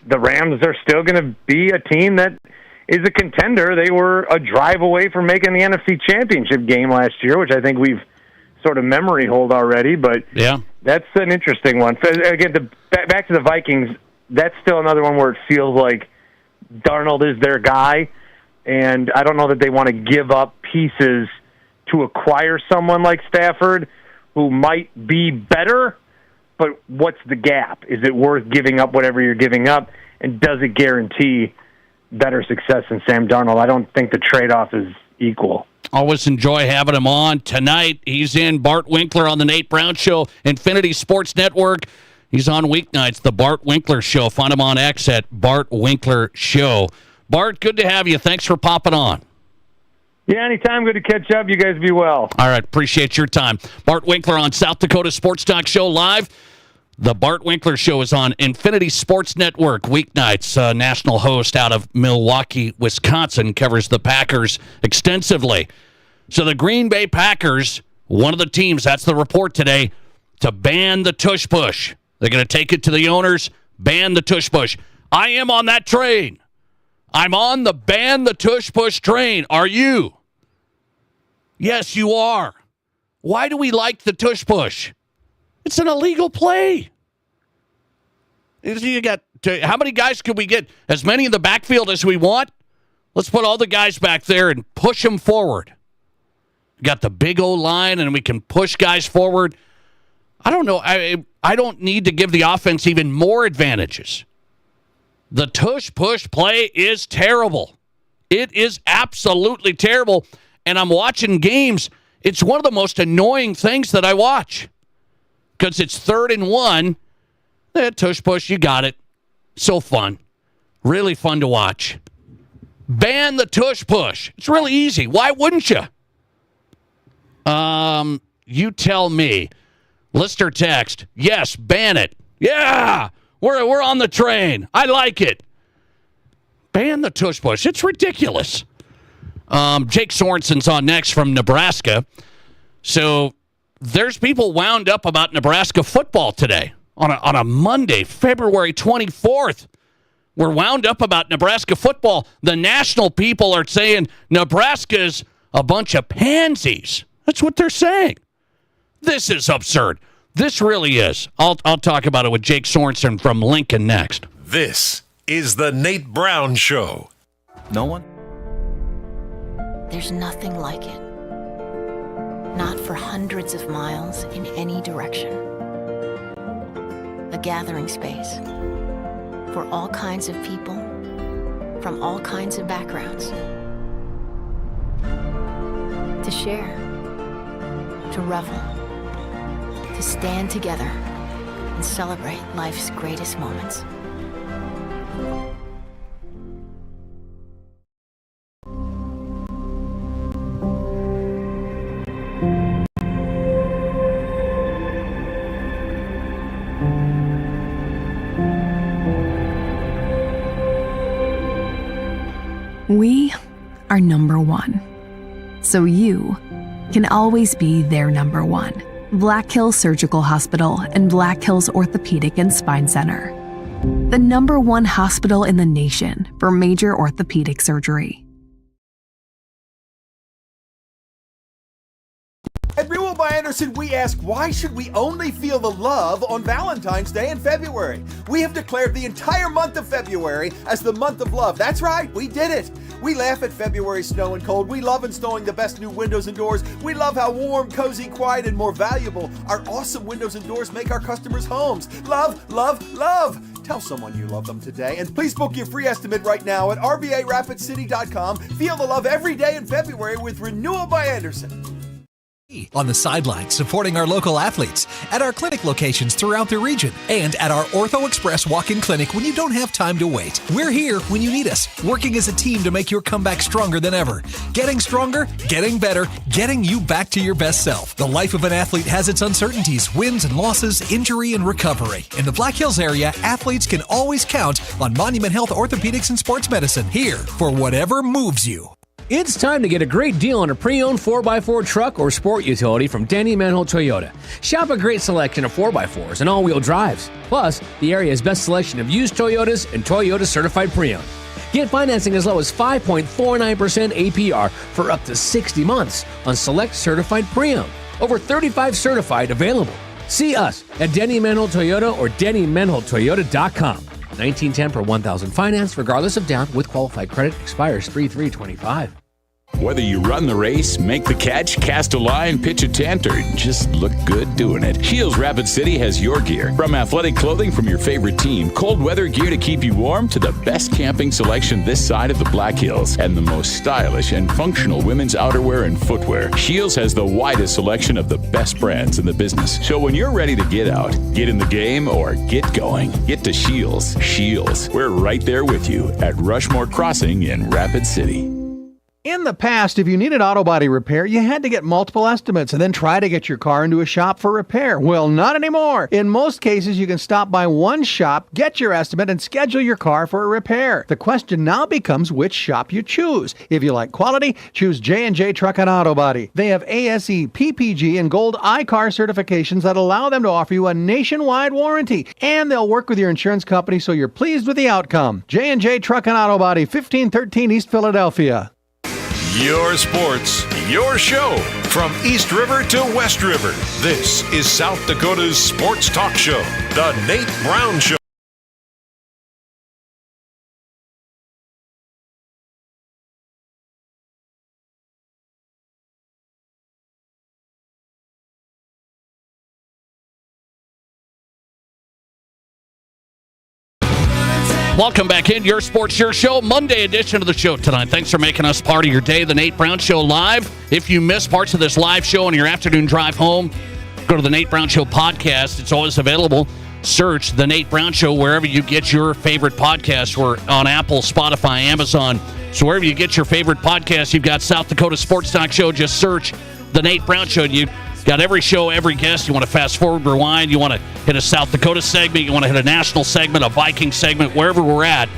the Rams are still going to be a team that is a contender. They were a drive away from making the NFC Championship game last year, which I think we've sort of memory hold already. But yeah, that's an interesting one. Again, back to the Vikings, that's still another one where it feels like Darnold is their guy. And I don't know that they want to give up pieces to acquire someone like Stafford who might be better, but what's the gap? Is it worth giving up whatever you're giving up, and does it guarantee better success than Sam Darnold? I don't think the trade-off is equal. Always enjoy having him on. Tonight, he's in Bart Winkler on the Nate Brown Show, Infinity Sports Network. He's on weeknights, The Bart Winkler Show. Find him on X at Bart Winkler Show. Bart, good to have you. Thanks for popping on. Yeah, anytime. Good to catch up. You guys be well. All right. Appreciate your time. Bart Winkler on South Dakota Sports Talk Show Live. The Bart Winkler Show is on Infinity Sports Network weeknights. National host out of Milwaukee, Wisconsin. Covers the Packers extensively. So the Green Bay Packers, one of the teams, that's the report today, to ban the tush push. They're going to take it to the owners, ban the tush push. I am on that train. I'm on the ban the tush push train. Are you? Yes, you are. Why do we like the tush push? It's an illegal play. You got how many guys can we get? As many in the backfield as we want? Let's put all the guys back there and push them forward. We got the big O line, and we can push guys forward. I don't know. I don't need to give the offense even more advantages. The tush push play is terrible. It is absolutely terrible. And I'm watching games. It's one of the most annoying things that I watch. Because it's 3rd and 1. Tush push, you got it. So fun. Really fun to watch. Ban the tush push. It's really easy. Why wouldn't you? You tell me. Lister text. Yes, ban it. Yeah, we're on the train. I like it. Ban the tush push. It's ridiculous. Jake Sorensen's on next from Nebraska. So there's people wound up about Nebraska football today on a Monday, February 24th. We're wound up about Nebraska football. The national people are saying Nebraska's a bunch of pansies. That's what they're saying. This is absurd. This really is. I'll talk about it with Jake Sorensen from Lincoln next. This is the Nate Brown Show. No one? There's nothing like it. Not for hundreds of miles in any direction. A gathering space for all kinds of people from all kinds of backgrounds. To share, to revel, to stand together and celebrate life's greatest moments. We are number one, so you can always be their number one. Black Hills Surgical Hospital and Black Hills Orthopedic and Spine Center. The number one hospital in the nation for major orthopedic surgery. At Renewal by Anderson, we ask, why should we only feel the love on Valentine's Day in February? We have declared the entire month of February as the month of love. That's right, we did it. We laugh at February snow and cold. We love installing the best new windows and doors. We love how warm, cozy, quiet, and more valuable our awesome windows and doors make our customers' homes. Love, love, love. Tell someone you love them today, and please book your free estimate right now at RVARapidCity.com. Feel the love every day in February with Renewal by Anderson. On the sidelines, supporting our local athletes, at our clinic locations throughout the region, and at our Ortho Express walk-in clinic when you don't have time to wait. We're here when you need us, working as a team to make your comeback stronger than ever. Getting stronger, getting better, getting you back to your best self. The life of an athlete has its uncertainties, wins and losses, injury and recovery. In the Black Hills area, athletes can always count on Monument Health Orthopedics and Sports Medicine, here for whatever moves you. It's time to get a great deal on a pre-owned 4x4 truck or sport utility from Denny Manholt Toyota. Shop a great selection of 4x4s and all-wheel drives. Plus, the area's best selection of used Toyotas and Toyota certified pre-owned. Get financing as low as 5.49% APR for up to 60 months on select certified pre-owned. Over 35 certified available. See us at Denny Manholt Toyota or DennyManholtToyota.com. 1910 per 1,000 finance, regardless of down, with qualified credit, expires 3/3/25. Whether you run the race, make the catch, cast a line, pitch a tent, or just look good doing it, Shields Rapid City has your gear. From athletic clothing from your favorite team, cold weather gear to keep you warm, to the best camping selection this side of the Black Hills, and the most stylish and functional women's outerwear and footwear. Shields has the widest selection of the best brands in the business. So when you're ready to get out, get in the game, or get going, get to Shields. Shields, we're right there with you at Rushmore Crossing in Rapid City. In the past, if you needed auto body repair, you had to get multiple estimates and then try to get your car into a shop for repair. Well, not anymore. In most cases, you can stop by one shop, get your estimate, and schedule your car for a repair. The question now becomes which shop you choose. If you like quality, choose J&J Truck and Auto Body. They have ASE, PPG, and Gold iCar certifications that allow them to offer you a nationwide warranty, and they'll work with your insurance company so you're pleased with the outcome. J&J Truck and Auto Body, 1513 East Philadelphia. Your sports, your show. From East River to West River, this is South Dakota's sports talk show, The Nate Brown Show. Welcome back in Your Sports, Your Show, Monday edition of the show tonight. Thanks for making us part of your day, The Nate Brown Show live. If you miss parts of this live show on your afternoon drive home, go to the Nate Brown Show podcast. It's always available. Search The Nate Brown Show wherever you get your favorite podcasts. We're on Apple, Spotify, Amazon. So wherever you get your favorite podcast, you've got South Dakota Sports Talk Show. Just search The Nate Brown Show. You got every show, every guest. You want to fast forward, rewind. You want to hit a South Dakota segment. You want to hit a national segment, a Viking segment, wherever we're at.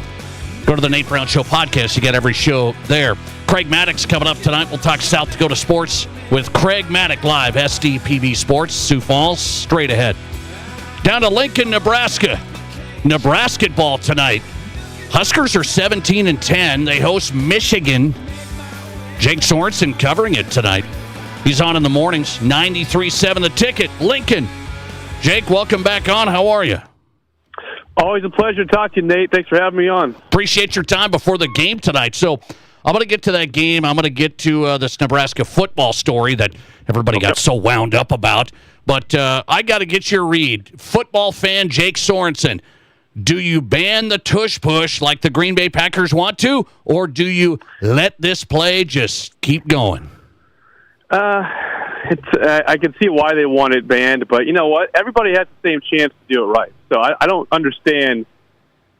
Go to the Nate Brown Show podcast. You got every show there. Craig Maddox coming up tonight. We'll talk South Dakota sports with Craig Maddox live, SDPB Sports, Sioux Falls, straight ahead. Down to Lincoln, Nebraska. Nebraska ball tonight. Huskers are 17-10. They host Michigan. Jake Sorensen covering it tonight. He's on in the mornings. 93.7 The Ticket. Lincoln. Jake, welcome back on. How are you? Always a pleasure to talk to you, Nate. Thanks for having me on. Appreciate your time before the game tonight. So I'm going to get to that game. I'm going to get to this Nebraska football story that everybody got so wound up about. But I got to get your read. Football fan Jake Sorensen. Do you ban the tush push like the Green Bay Packers want to, or do you let this play just keep going? I can see why they want it banned, but you know what? Everybody has the same chance to do it right. So I don't understand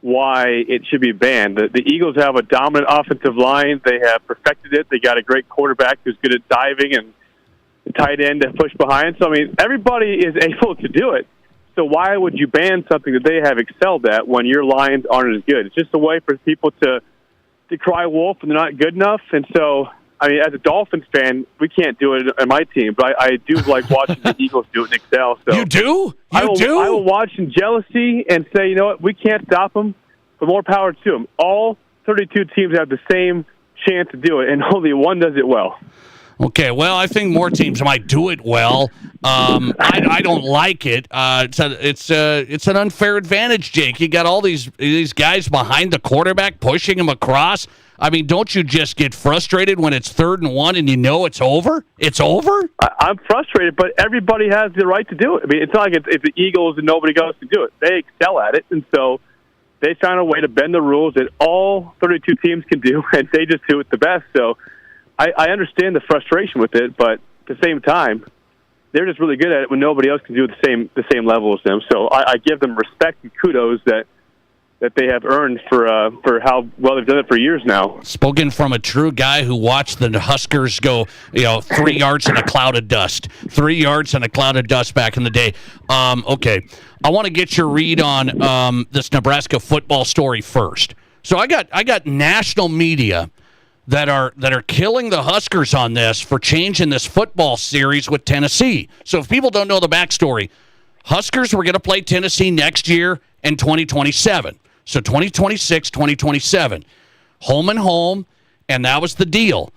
why it should be banned. The Eagles have a dominant offensive line. They have perfected it. They got a great quarterback who's good at diving and a tight end to push behind. So, I mean, everybody is able to do it. So why would you ban something that they have excelled at when your lines aren't as good? It's just a way for people to cry wolf when they're not good enough. And so, I mean, as a Dolphins fan, we can't do it on my team, but I do like watching the Eagles do it and excel. So you do? I will watch in jealousy and say, you know what, we can't stop them, but more power to them. All 32 teams have the same chance to do it, and only one does it well. Okay, well, I think more teams might do it well. I don't like it. It's an unfair advantage, Jake. You got all these guys behind the quarterback pushing him across. I mean, don't you just get frustrated when it's 3rd and 1 and you know it's over? It's over? I'm frustrated, but everybody has the right to do it. I mean, it's not like it's the Eagles and nobody else can do it. They excel at it, and so they found a way to bend the rules that all 32 teams can do, and they just do it the best. So I understand the frustration with it, but at the same time, they're just really good at it when nobody else can do it the same level as them. So I give them respect and kudos that they have earned for how well they've done it for years now. Spoken from a true guy who watched the Huskers go, 3 yards in a cloud of dust. 3 yards in a cloud of dust back in the day. Okay, I want to get your read on this Nebraska football story first. So I got national media that are killing the Huskers on this for changing this football series with Tennessee. So if people don't know the backstory, Huskers were going to play Tennessee next year in 2027. So 2026, 2027. Home and home, and that was the deal.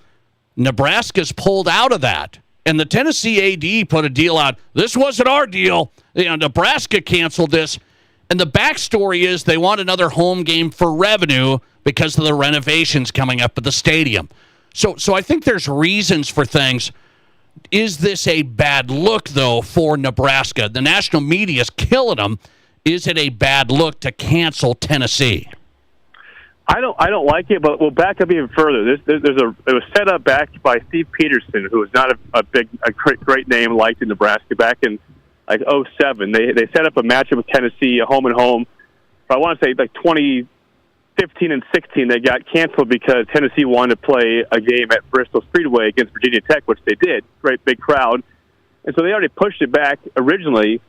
Nebraska's pulled out of that. And the Tennessee AD put a deal out. This wasn't our deal. Nebraska canceled this. And the backstory is they want another home game for revenue because of the renovations coming up at the stadium. So I think there's reasons for things. Is this a bad look, though, for Nebraska? The national media is killing them. Is it a bad look to cancel Tennessee? I don't like it, but we'll back up even further. It was set up back by Steve Peterson, who was not a great name liked in Nebraska back in like 2007. They set up a matchup with Tennessee, a home and home. I want to say like 20 15 and 16 that got canceled because Tennessee wanted to play a game at Bristol Speedway against Virginia Tech, which they did. Great big crowd. And so they already pushed it back originally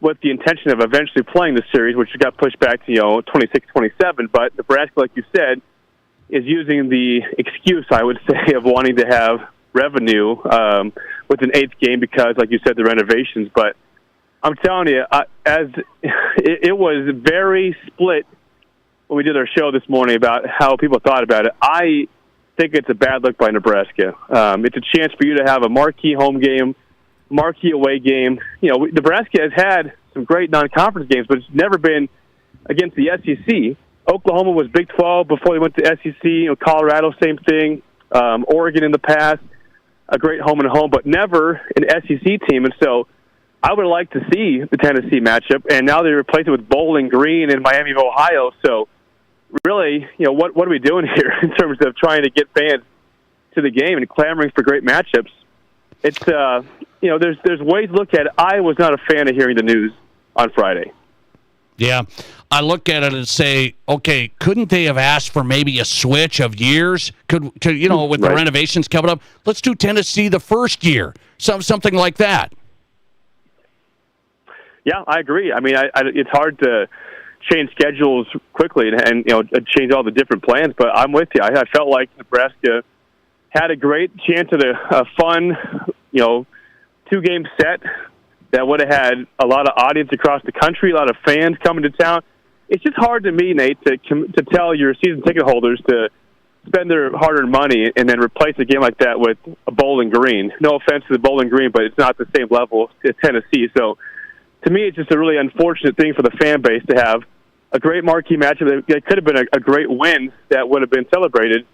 with the intention of eventually playing the series, which got pushed back to 26-27. But Nebraska, like you said, is using the excuse, I would say, of wanting to have revenue with an eighth game because, like you said, the renovations. But I'm telling you, it was very split when we did our show this morning about how people thought about it. I think it's a bad look by Nebraska. It's a chance for you to have a marquee home game, marquee away game. Nebraska has had some great non-conference games, but it's never been against the SEC. Oklahoma was Big 12 before they went to SEC. Colorado, same thing. Oregon in the past, a great home and home, but never an SEC team. And so I would like to see the Tennessee matchup, and now they replace it with Bowling Green in Miami of Ohio. So really, what are we doing here in terms of trying to get fans to the game and clamoring for great matchups? It's there's ways to look at it. I was not a fan of hearing the news on Friday. Yeah, I look at it and say, okay, couldn't they have asked for maybe a switch of years? With the renovations coming up, let's do Tennessee the first year, something like that. Yeah, I agree. I mean, it's hard to change schedules quickly and change all the different plans, but I'm with you. I felt like Nebraska had a great chance at a fun, 2-game set that would have had a lot of audience across the country, a lot of fans coming to town. It's just hard to me, Nate, to tell your season ticket holders to spend their hard-earned money and then replace a game like that with a Bowling Green. No offense to the Bowling Green, but it's not the same level as Tennessee. So to me, it's just a really unfortunate thing for the fan base to have a great marquee matchup that could have been a great win that would have been celebrated.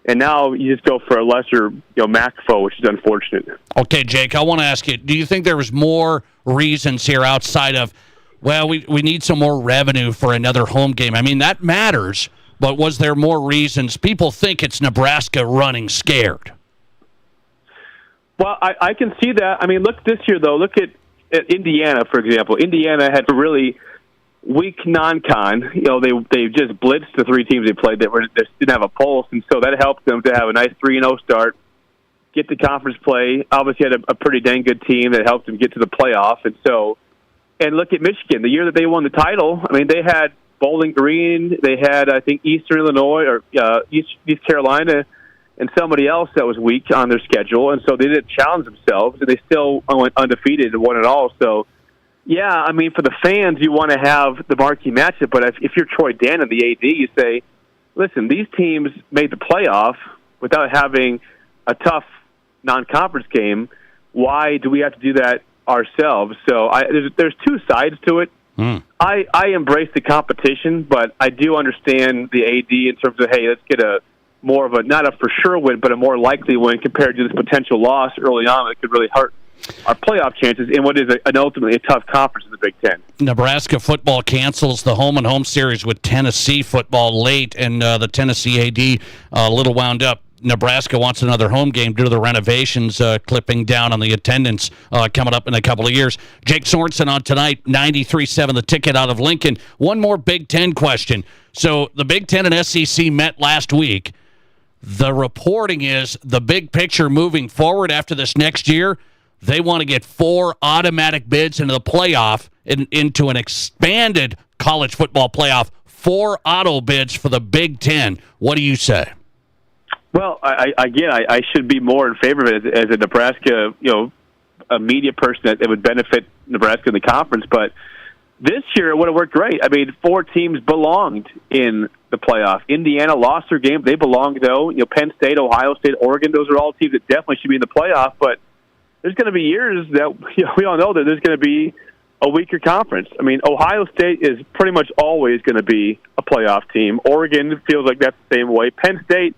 And now you just go for a lesser, MAC foe, which is unfortunate. Okay, Jake, I want to ask you, do you think there was more reasons here outside of, well, we need some more revenue for another home game? I mean, that matters, but was there more reasons? People think it's Nebraska running scared. Well, I can see that. I mean, look this year, though. Look at Indiana, for example. Indiana had a really weak non-con. They just blitzed the three teams they played that didn't have a pulse, and so that helped them to have a nice 3-0 start, get the conference play. Obviously had a pretty dang good team that helped them get to the playoff. And look at Michigan. The year that they won the title, I mean, they had Bowling Green. They had, I think, Eastern Illinois or East Carolina and somebody else that was weak on their schedule. And so they didn't challenge themselves, and they still went undefeated and won it all. So, yeah, I mean, for the fans, you want to have the marquee matchup. But if you're Troy Dannon, the AD, you say, listen, these teams made the playoff without having a tough non-conference game. Why do we have to do that ourselves? So there's two sides to it. I embrace the competition, but I do understand the AD in terms of, hey, let's get more of a, not a for sure win, but a more likely win compared to this potential loss early on that could really hurt our playoff chances in what is ultimately a tough conference in the Big Ten. Nebraska football cancels the home-and-home series with Tennessee football late, and the Tennessee AD a little wound up. Nebraska wants another home game due to the renovations clipping down on the attendance coming up in a couple of years. Jake Sorensen on tonight, 93.7 The Ticket out of Lincoln. One more Big Ten question. So the Big Ten and SEC met last week. The reporting is the big picture moving forward after this next year, they want to get 4 automatic bids into the playoff, into an expanded college football playoff, 4 auto bids for the Big Ten. What do you say? Well, I should be more in favor of it as a Nebraska, a media person that would benefit Nebraska in the conference. But this year it would have worked great. I mean, 4 teams belonged in the playoff. Indiana lost their game. They belong, though. Penn State, Ohio State, Oregon, those are all teams that definitely should be in the playoff. But there's going to be years that we all know that there's going to be a weaker conference. I mean, Ohio State is pretty much always going to be a playoff team. Oregon feels like that's the same way. Penn State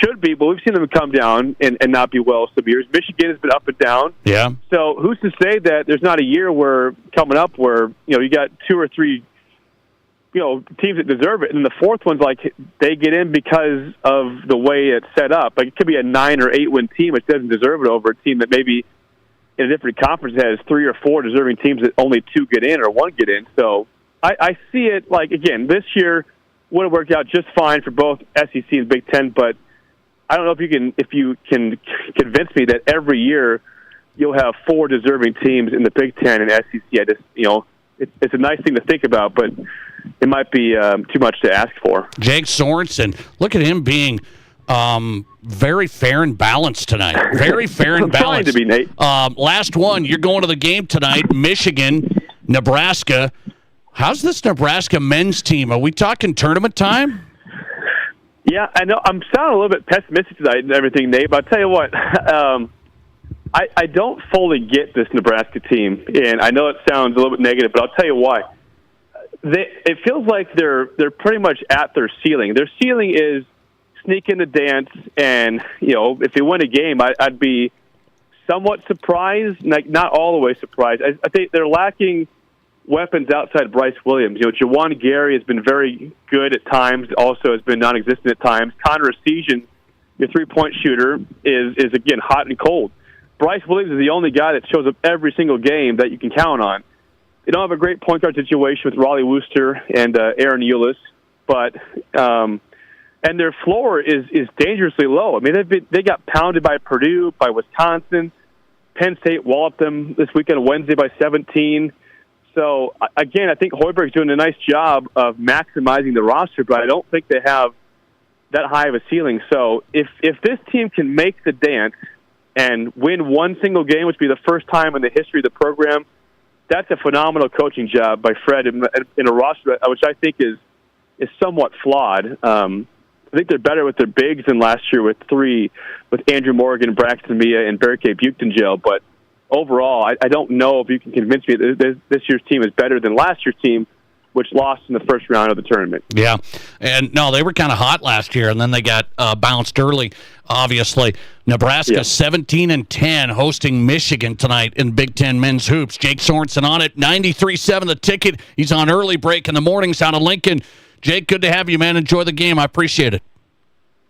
should be, but we've seen them come down and not be well some years. Michigan has been up and down. Yeah. So who's to say that there's not a year where coming up where you got 2 or 3 teams that deserve it, and the fourth one's like they get in because of the way it's set up. Like it could be a 9 or 8 win team which doesn't deserve it over a team that maybe in a different conference has 3 or 4 deserving teams that only 2 get in or 1 get in. So I see it like, again, this year would have worked out just fine for both SEC and Big Ten, but I don't know if you can convince me that every year you'll have 4 deserving teams in the Big Ten and SEC. I just, it's a nice thing to think about, but it might be too much to ask for. Jake Sorensen, look at him being very fair and balanced tonight. Very fair and balanced. I'm trying to be, Nate. Last one, you're going to the game tonight, Michigan, Nebraska. How's this Nebraska men's team? Are we talking tournament time? Yeah, I know. I'm sounding a little bit pessimistic tonight and everything, Nate, but I'll tell you what. I don't fully get this Nebraska team, and I know it sounds a little bit negative, but I'll tell you why. It feels like they're pretty much at their ceiling. Their ceiling is sneak in the dance, and if they win a game, I'd be somewhat surprised, like not all the way surprised. I think they're lacking weapons outside Bryce Williams. Jawan Gary has been very good at times, also has been non-existent at times. Connor Essegian, your three-point shooter, is again hot and cold. Bryce Williams is the only guy that shows up every single game that you can count on. They don't have a great point guard situation with Raleigh Wooster and Aaron Eulis, but and their floor is dangerously low. I mean, they got pounded by Purdue, by Wisconsin. Penn State walloped them this weekend, Wednesday, by 17. So, again, I think Hoiberg's doing a nice job of maximizing the roster, but I don't think they have that high of a ceiling. So if this team can make the dance and win one single game, which would be the first time in the history of the program, that's a phenomenal coaching job by Fred in a roster which I think is somewhat flawed. I think they're better with their bigs than last year with Andrew Morgan, Braxton Mia, and Berke Buchtengel, but overall, I don't know if you can convince me that this year's team is better than last year's team, which lost in the first round of the tournament. Yeah, and no, they were kind of hot last year, and then they got bounced early, obviously. Nebraska 17-10 hosting Michigan tonight in Big Ten men's hoops. Jake Sorensen on it, 93.7 The Ticket. He's on early break in the mornings out of Lincoln. Jake, good to have you, man. Enjoy the game. I appreciate it.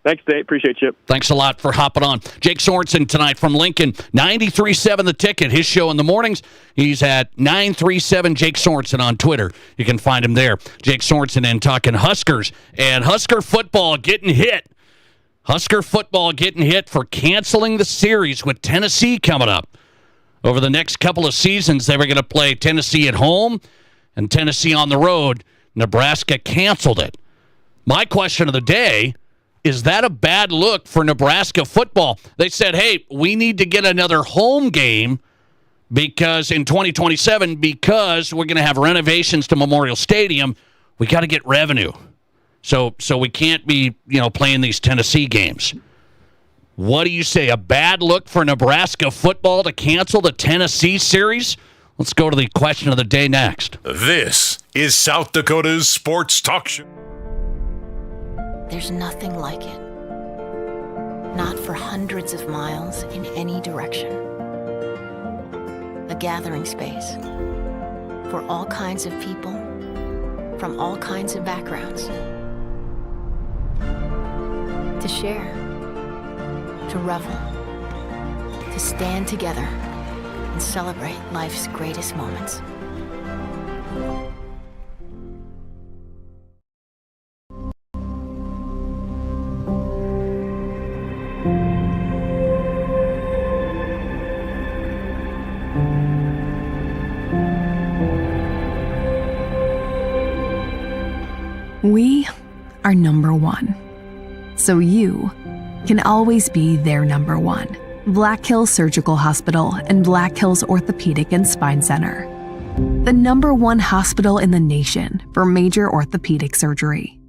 Thanks, Dave. Appreciate you. Thanks a lot for hopping on. Jake Sorensen tonight from Lincoln, 93.7 The Ticket, his show in the mornings. He's at 937 Jake Sorensen on Twitter. You can find him there. Jake Sorensen and talking Huskers and Husker football getting hit. Husker football getting hit for canceling the series with Tennessee coming up. Over the next couple of seasons, they were going to play Tennessee at home and Tennessee on the road. Nebraska canceled it. My question of the day, is that a bad look for Nebraska football? They said, hey, we need to get another home game because in 2027, because we're going to have renovations to Memorial Stadium, we got to get revenue. So we can't be, playing these Tennessee games. What do you say? A bad look for Nebraska football to cancel the Tennessee series? Let's go to the question of the day next. This is South Dakota's Sports Talk Show. There's nothing like it. Not for hundreds of miles in any direction. A gathering space for all kinds of people from all kinds of backgrounds. To share, to revel, to stand together and celebrate life's greatest moments. We are number one. So you can always be their number one. Black Hills Surgical Hospital and Black Hills Orthopedic and Spine Center. The number one hospital in the nation for major orthopedic surgery.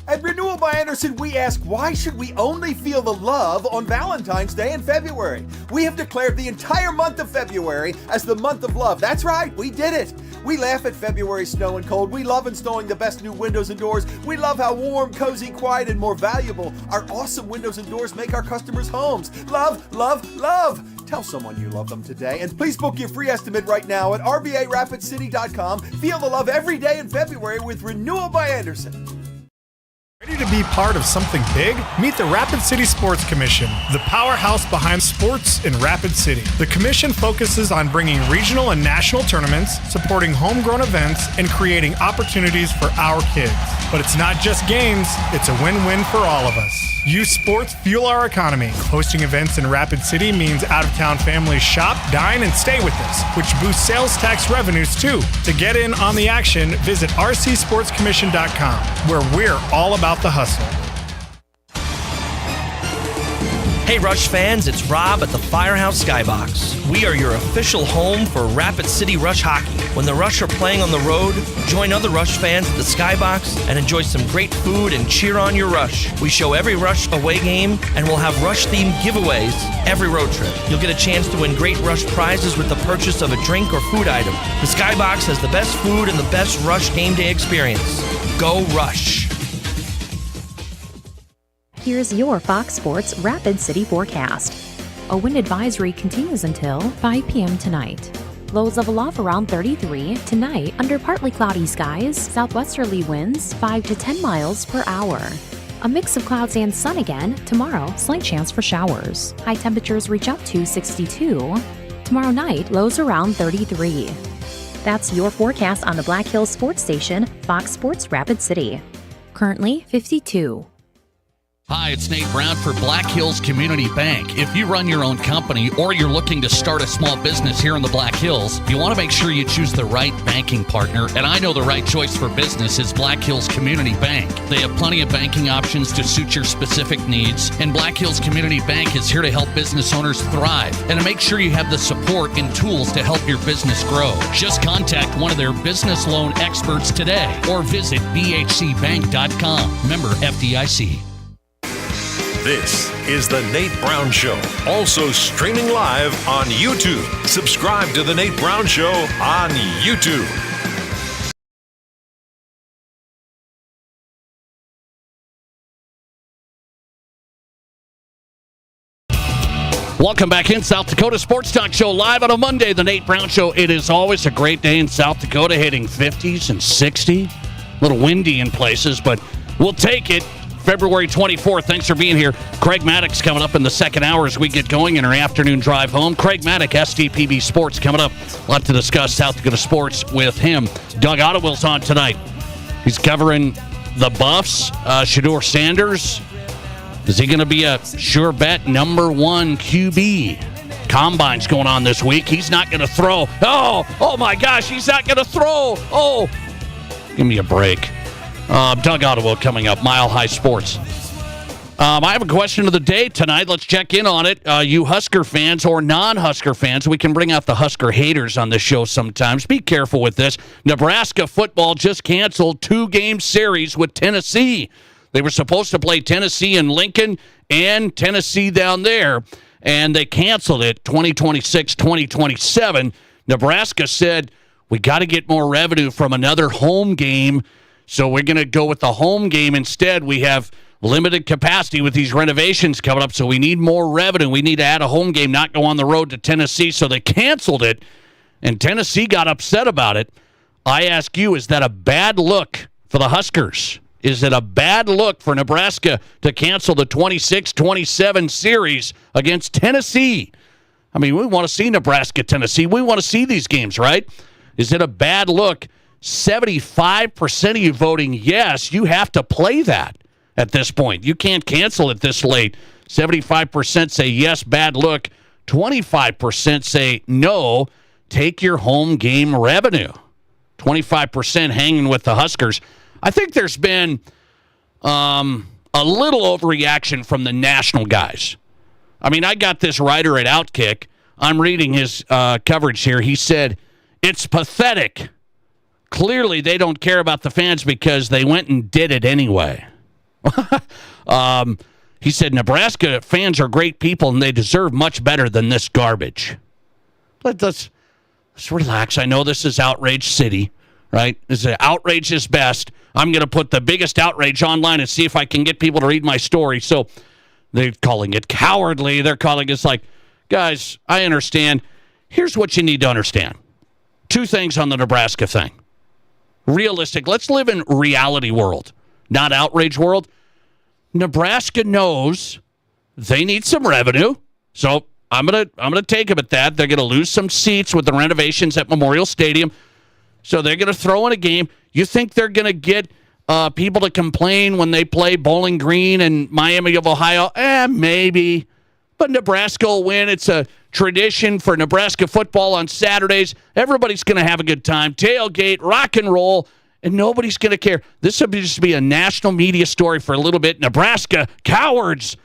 At Renewal by Andersen, we ask, why should we only feel the love on Valentine's Day in February? We have declared the entire month of February as the month of love. That's right, we did it. We laugh at February's snow and cold. We love installing the best new windows and doors. We love how warm, cozy, quiet, and more valuable our awesome windows and doors make our customers' homes. Love, love, love. Tell someone you love them today, and please book your free estimate right now at RBARapidCity.com. Feel the love every day in February with Renewal by Andersen. Ready to be part of something big? Meet the Rapid City Sports Commission, the powerhouse behind sports in Rapid City. The commission focuses on bringing regional and national tournaments, supporting homegrown events, and creating opportunities for our kids. But it's not just games, it's a win-win for all of us. Youth sports fuel our economy. Hosting events in Rapid City means out-of-town families shop, dine, and stay with us, which boosts sales tax revenues too. To get in on the action, visit rcsportscommission.com, where we're all about the hustle. Hey Rush fans, it's Rob at the Firehouse Skybox. We are your official home for Rapid City Rush hockey. When the Rush are playing on the road, join other Rush fans at the Skybox and enjoy some great food and cheer on your Rush. We show every Rush away game and we'll have Rush-themed giveaways every road trip. You'll get a chance to win great Rush prizes with the purchase of a drink or food item. The Skybox has the best food and the best Rush game day experience. Go Rush! Here's your Fox Sports Rapid City forecast. A wind advisory continues until 5 p.m. tonight. Lows level off around 33 tonight under partly cloudy skies, southwesterly winds 5 to 10 miles per hour. A mix of clouds and sun again tomorrow, slight chance for showers. High temperatures reach up to 62. Tomorrow night, lows around 33. That's your forecast on the Black Hills Sports Station, Fox Sports Rapid City. Currently 52. Hi, it's Nate Brown for Black Hills Community Bank. If you run your own company or you're looking to start a small business here in the Black Hills, you want to make sure you choose the right banking partner. And I know the right choice for business is Black Hills Community Bank. They have plenty of banking options to suit your specific needs. And Black Hills Community Bank is here to help business owners thrive and to make sure you have the support and tools to help your business grow. Just contact one of their business loan experts today or visit bhcbank.com. Member FDIC. This is The Nate Brown Show, also streaming live on YouTube. Subscribe to The Nate Brown Show on YouTube. Welcome back in South Dakota Sports Talk Show live on a Monday, The Nate Brown Show. It is always a great day in South Dakota, hitting 50s and 60. A little windy in places, but we'll take it. February 24th. Thanks for being here. Craig Maddox coming up in the second hour as we get going in our afternoon drive home. Craig Maddox, STPB Sports, coming up. A lot to discuss South Dakota sports with him. Doug Ottawill's on tonight. He's covering the Buffs. Shedeur Sanders. Is he going to be a sure bet number one QB? Combine's going on this week. He's not going to throw. Oh my gosh, he's not going to throw. Oh, give me a break. Doug Ottawa coming up, Mile High Sports. I have a question of the day tonight. Let's check in on it. You Husker fans or non-Husker fans, we can bring out the Husker haters on this show sometimes. Be careful with this. Nebraska football just canceled 2-game series with Tennessee. They were supposed to play Tennessee in Lincoln and Tennessee down there, and they canceled it 2026-2027. Nebraska said, we got to get more revenue from another home game, so we're going to go with the home game instead. We have limited capacity with these renovations coming up, so we need more revenue. We need to add a home game, not go on the road to Tennessee. So they canceled it, and Tennessee got upset about it. I ask you, is that a bad look for the Huskers? Is it a bad look for Nebraska to cancel the 26-27 series against Tennessee? I mean, we want to see Nebraska-Tennessee. We want to see these games, right? Is it a bad look? 75% of you voting yes. You have to play that at this point. You can't cancel it this late. 75% say yes, bad look. 25% say no, take your home game revenue. 25% hanging with the Huskers. I think there's been a little overreaction from the national guys. I mean, I got this writer at Outkick. I'm reading his coverage here. He said, it's pathetic. Clearly, they don't care about the fans because they went and did it anyway. He said, Nebraska fans are great people and they deserve much better than this garbage. Let's relax. I know this is Outrage City, right? This is outrage is best. I'm going to put the biggest outrage online and see if I can get people to read my story. So they're calling it cowardly. They're calling it like, guys, I understand. Here's what you need to understand. 2 things on the Nebraska thing. Realistic. Let's live in reality world, not outrage world. Nebraska knows they need some revenue, so I'm gonna take them at that. They're gonna lose some seats with the renovations at Memorial Stadium, so they're gonna throw in a game. You think they're gonna get people to complain when they play Bowling Green and Miami of Ohio? Maybe, but Nebraska will win. It's a tradition for Nebraska football on Saturdays. Everybody's gonna have a good time, tailgate, rock and roll, and nobody's gonna care. This will just be a national media story for a little bit. Nebraska cowards.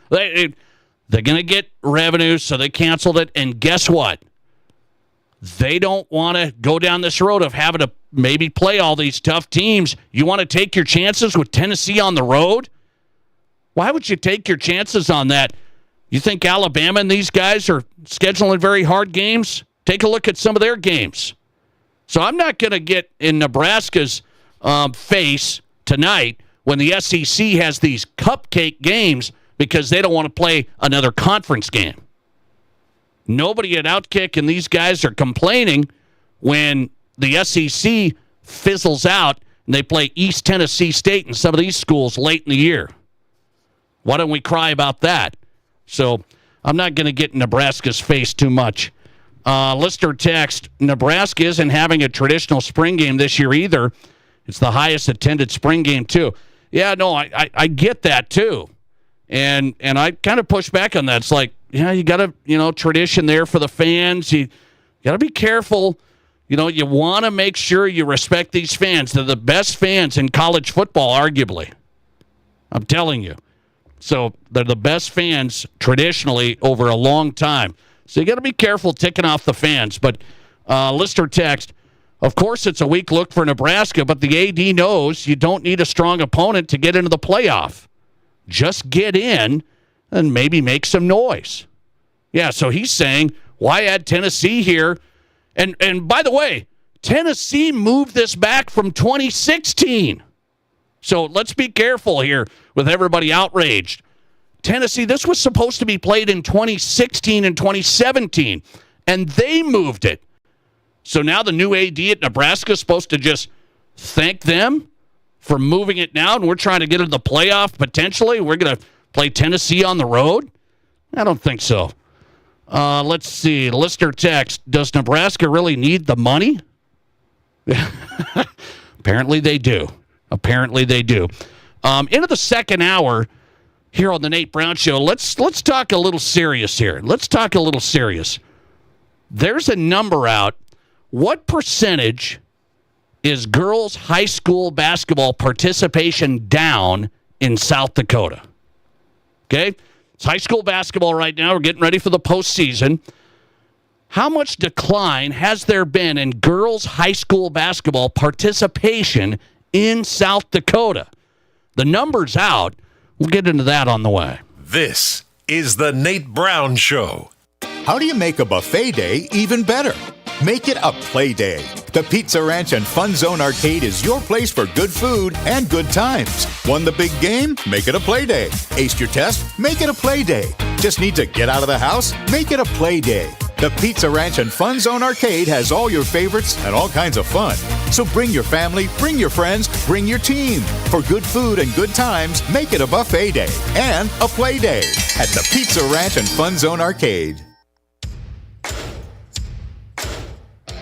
They're going to get revenue, so they canceled it. And guess what? They don't want to go down this road of having to maybe play all these tough teams. You want to take your chances with Tennessee on the road? Why would you take your chances on that? You think Alabama and these guys are scheduling very hard games? Take a look at some of their games. So I'm not going to get in Nebraska's face tonight when the SEC has these cupcake games because they don't want to play another conference game. Nobody at Outkick and these guys are complaining when the SEC fizzles out and they play East Tennessee State and some of these schools late in the year. Why don't we cry about that? So I'm not going to get in Nebraska's face too much. Listener text, Nebraska isn't having a traditional spring game this year either. It's the highest attended spring game too. Yeah, no, I get that too. And I kind of push back on that. It's like, yeah, you got to, tradition there for the fans. You got to be careful. You want to make sure you respect these fans. They're the best fans in college football, arguably. I'm telling you. So they're the best fans traditionally over a long time. So you got to be careful ticking off the fans. But listener text, of course it's a weak look for Nebraska, but the AD knows you don't need a strong opponent to get into the playoff. Just get in and maybe make some noise. Yeah, so he's saying, why add Tennessee here? And by the way, Tennessee moved this back from 2016. So let's be careful here with everybody outraged. Tennessee, this was supposed to be played in 2016 and 2017, and they moved it. So now the new AD at Nebraska is supposed to just thank them for moving it now, and we're trying to get into the playoff potentially. We're going to play Tennessee on the road? I don't think so. Let's see. Listener text, does Nebraska really need the money? Apparently they do. Into the second hour here on the Nate Brown Show, let's talk a little serious here. There's a number out. What percentage is girls' high school basketball participation down in South Dakota? Okay? It's high school basketball right now. We're getting ready for the postseason. How much decline has there been in girls' high school basketball participation in South Dakota? The number's out. We'll get into that on the way. This is the Nate Brown Show. How do you make a buffet day even better? Make it a play day. The Pizza Ranch and Fun Zone Arcade is your place for good food and good times. Won the big game? Make it a play day. Aced your test? Make it a play day. Just need to get out of the house? Make it a play day. The Pizza Ranch and Fun Zone Arcade has all your favorites and all kinds of fun. So bring your family, bring your friends, bring your team. For good food and good times, make it a buffet day and a play day at the Pizza Ranch and Fun Zone Arcade.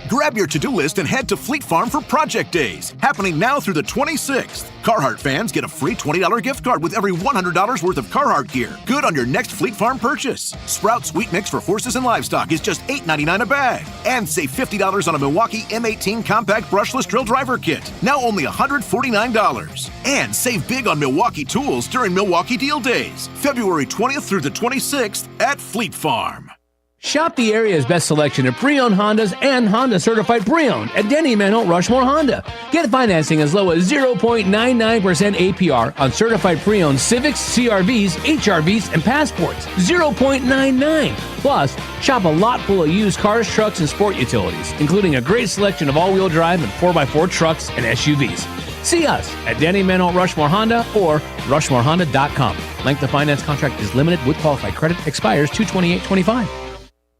Grab your to-do list and head to Fleet Farm for Project Days, happening now through the 26th. Carhartt fans get a free $20 gift card with every $100 worth of Carhartt gear. Good on your next Fleet Farm purchase. Sprout Sweet Mix for horses and livestock is just $8.99 a bag. And save $50 on a Milwaukee M18 Compact Brushless Drill Driver Kit, now only $149. And save big on Milwaukee tools during Milwaukee Deal Days, February 20th through the 26th at Fleet Farm. Shop the area's best selection of pre-owned Hondas and Honda certified pre-owned at Denny Manholt Rushmore Honda. Get financing as low as 0.99% APR on certified pre-owned Civics, CRVs, HRVs, and Passports. 0.99. Plus, shop a lot full of used cars, trucks, and sport utilities, including a great selection of all-wheel drive and 4x4 trucks and SUVs. See us at Denny Manholt Rushmore Honda or RushmoreHonda.com. Length of finance contract is limited with qualified credit. Expires 2/28/25.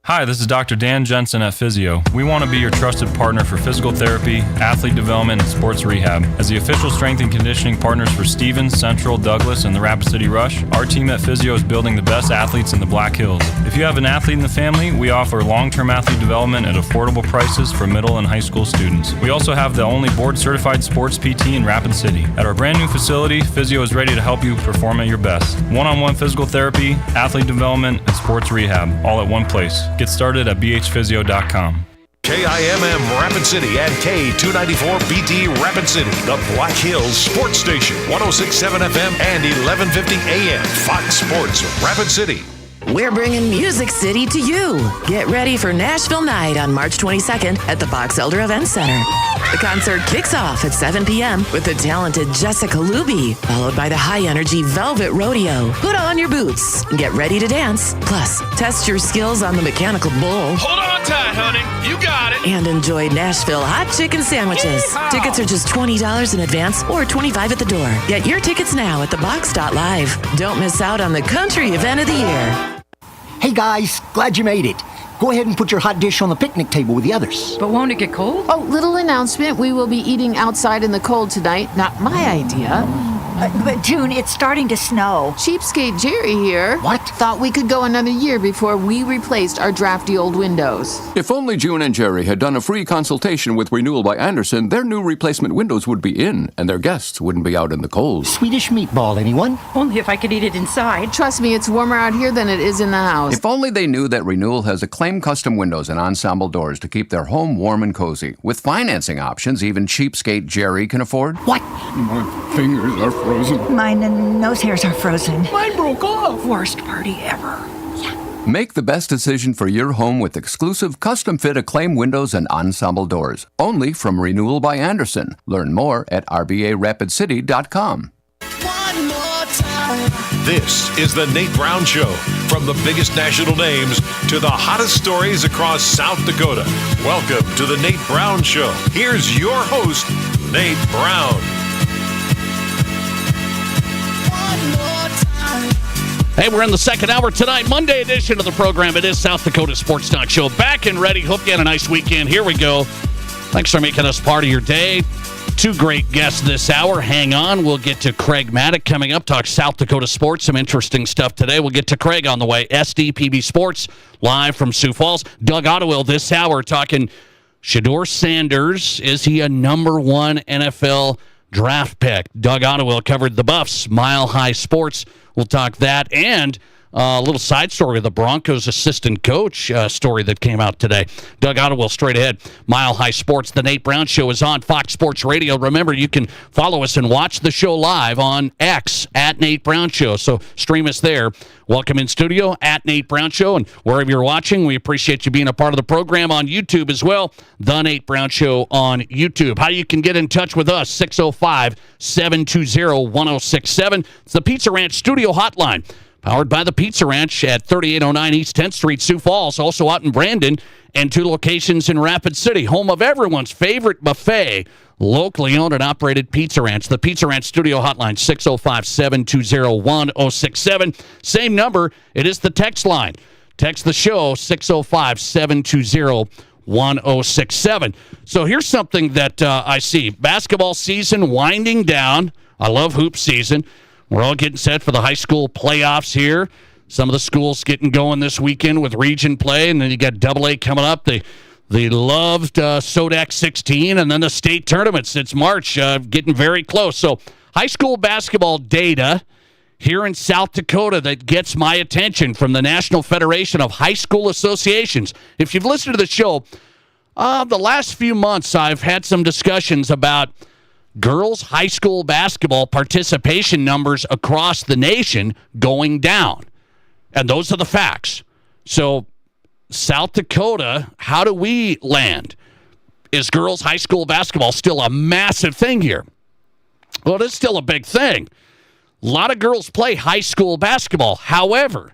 Hi, this is Dr. Dan Jensen at Physio. We want to be your trusted partner for physical therapy, athlete development, and sports rehab. As the official strength and conditioning partners for Stevens, Central, Douglas, and the Rapid City Rush, our team at Physio is building the best athletes in the Black Hills. If you have an athlete in the family, we offer long-term athlete development at affordable prices for middle and high school students. We also have the only board-certified sports PT in Rapid City. At our brand new facility, Physio is ready to help you perform at your best. One-on-one physical therapy, athlete development, and sports rehab, all at one place. Get started at bhphysio.com. KIMM Rapid City and K294BT Rapid City, the Black Hills Sports Station, 106.7 FM and 1150 AM. Fox Sports Rapid City. We're bringing Music City to you. Get ready for Nashville Night on March 22nd at the Box Elder Event Center. The concert kicks off at 7 p.m. with the talented Jessica Luby, followed by the high-energy Velvet Rodeo. Put on your boots and get ready to dance. Plus, test your skills on the mechanical bull. Hold on tight, honey. You got it. And enjoy Nashville hot chicken sandwiches. Yeehaw! Tickets are just $20 in advance or $25 at the door. Get your tickets now at thebox.live. Don't miss out on the country event of the year. Hey guys, glad you made it. Go ahead and put your hot dish on the picnic table with the others. But won't it get cold? Oh, little announcement. We will be eating outside in the cold tonight. Not my idea. But June, it's starting to snow. Cheapskate Jerry here. What? Thought we could go another year before we replaced our drafty old windows. If only June and Jerry had done a free consultation with Renewal by Anderson, their new replacement windows would be in, and their guests wouldn't be out in the cold. Swedish meatball, anyone? Only if I could eat it inside. Trust me, it's warmer out here than it is in the house. If only they knew that Renewal has acclaimed custom windows and ensemble doors to keep their home warm and cozy. With financing options even Cheapskate Jerry can afford. What? My fingers are frozen. My nose hairs are frozen. Mine broke off. Worst party ever. Make the best decision for your home with exclusive custom-fit acclaimed windows and ensemble doors. Only from Renewal by Anderson. Learn more at rbarapidcity.com. One more time. This is the Nate Brown Show. From the biggest national names to the hottest stories across South Dakota. Welcome to the Nate Brown Show. Here's your host, Nate Brown. Hey, we're in the second hour tonight, Monday edition of the program. It is South Dakota Sports Talk Show. Back and ready. Hope you had a nice weekend. Here we go. Thanks for making us part of your day. Two great guests this hour. Hang on. We'll get to Craig Maddock coming up. Talk South Dakota sports. Some interesting stuff today. We'll get to Craig on the way. SDPB Sports live from Sioux Falls. Doug Ottewill this hour talking Shedeur Sanders. Is he a number one NFL draft pick? Doug Ottewill covered the Buffs, Mile High Sports. We'll talk that and a little side story of the Broncos assistant coach story that came out today. Doug Ottewill straight ahead. Mile High Sports. The Nate Brown Show is on Fox Sports Radio. Remember, you can follow us and watch the show live on X at Nate Brown Show. So stream us there. Welcome in studio at Nate Brown Show. And wherever you're watching, we appreciate you being a part of the program on YouTube as well. The Nate Brown Show on YouTube. How you can get in touch with us, 605-720-1067. It's the Pizza Ranch Studio Hotline. Powered by the Pizza Ranch at 3809 East 10th Street, Sioux Falls. Also out in Brandon and two locations in Rapid City. Home of everyone's favorite buffet. Locally owned and operated Pizza Ranch. The Pizza Ranch Studio Hotline, 605-720-1067. Same number. It is the text line. Text the show, 605-720-1067. So here's something that I see. Basketball season winding down. I love hoop season. We're all getting set for the high school playoffs here. Some of the schools getting going this weekend with region play, and then you got AA coming up. The loved SODAC 16, and then the state tournaments. It's March, getting very close. So high school basketball data here in South Dakota that gets my attention from the National Federation of High School Associations. If you've listened to the show, the last few months I've had some discussions about girls' high school basketball participation numbers across the nation going down. And those are the facts. So, South Dakota, how do we land? Is girls' high school basketball still a massive thing here? Well, it is still a big thing. A lot of girls play high school basketball. However,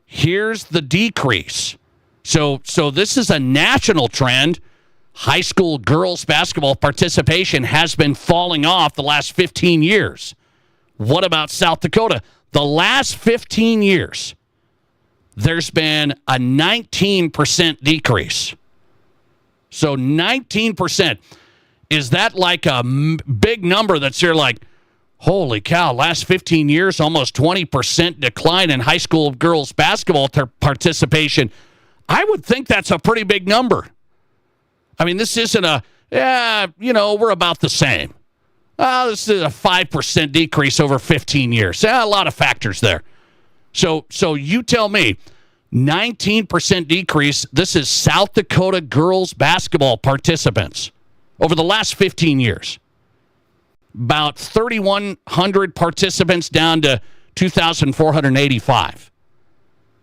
here's the decrease. So this is a national trend. High school girls basketball participation has been falling off the last 15 years. What about South Dakota? The last 15 years, there's been a 19% decrease. So 19%. Is that like a big number that's here like, holy cow, last 15 years, almost 20% decline in high school girls basketball participation? I would think that's a pretty big number. I mean, this isn't we're about the same. This is a 5% decrease over 15 years. A lot of factors there. So you tell me, 19% decrease. This is South Dakota girls basketball participants over the last 15 years. About 3,100 participants down to 2,485.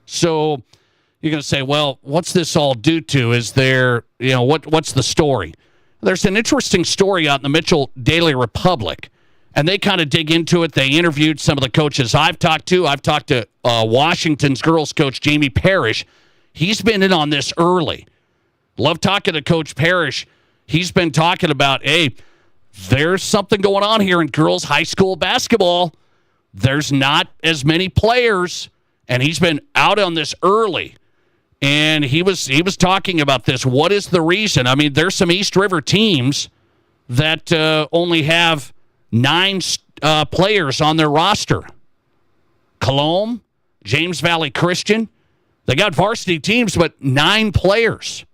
So you're going to say, well, what's this all due to? Is there, what's the story? There's an interesting story out in the Mitchell Daily Republic, and they kind of dig into it. They interviewed some of the coaches I've talked to. I've talked to Washington's girls coach, Jamie Parrish. He's been in on this early. Love talking to Coach Parrish. He's been talking about, hey, there's something going on here in girls high school basketball. There's not as many players, and he's been out on this early. And he was talking about this. What is the reason? I mean, there's some East River teams that only have 9 players on their roster. Colome, James Valley Christian, they got varsity teams, but 9 players.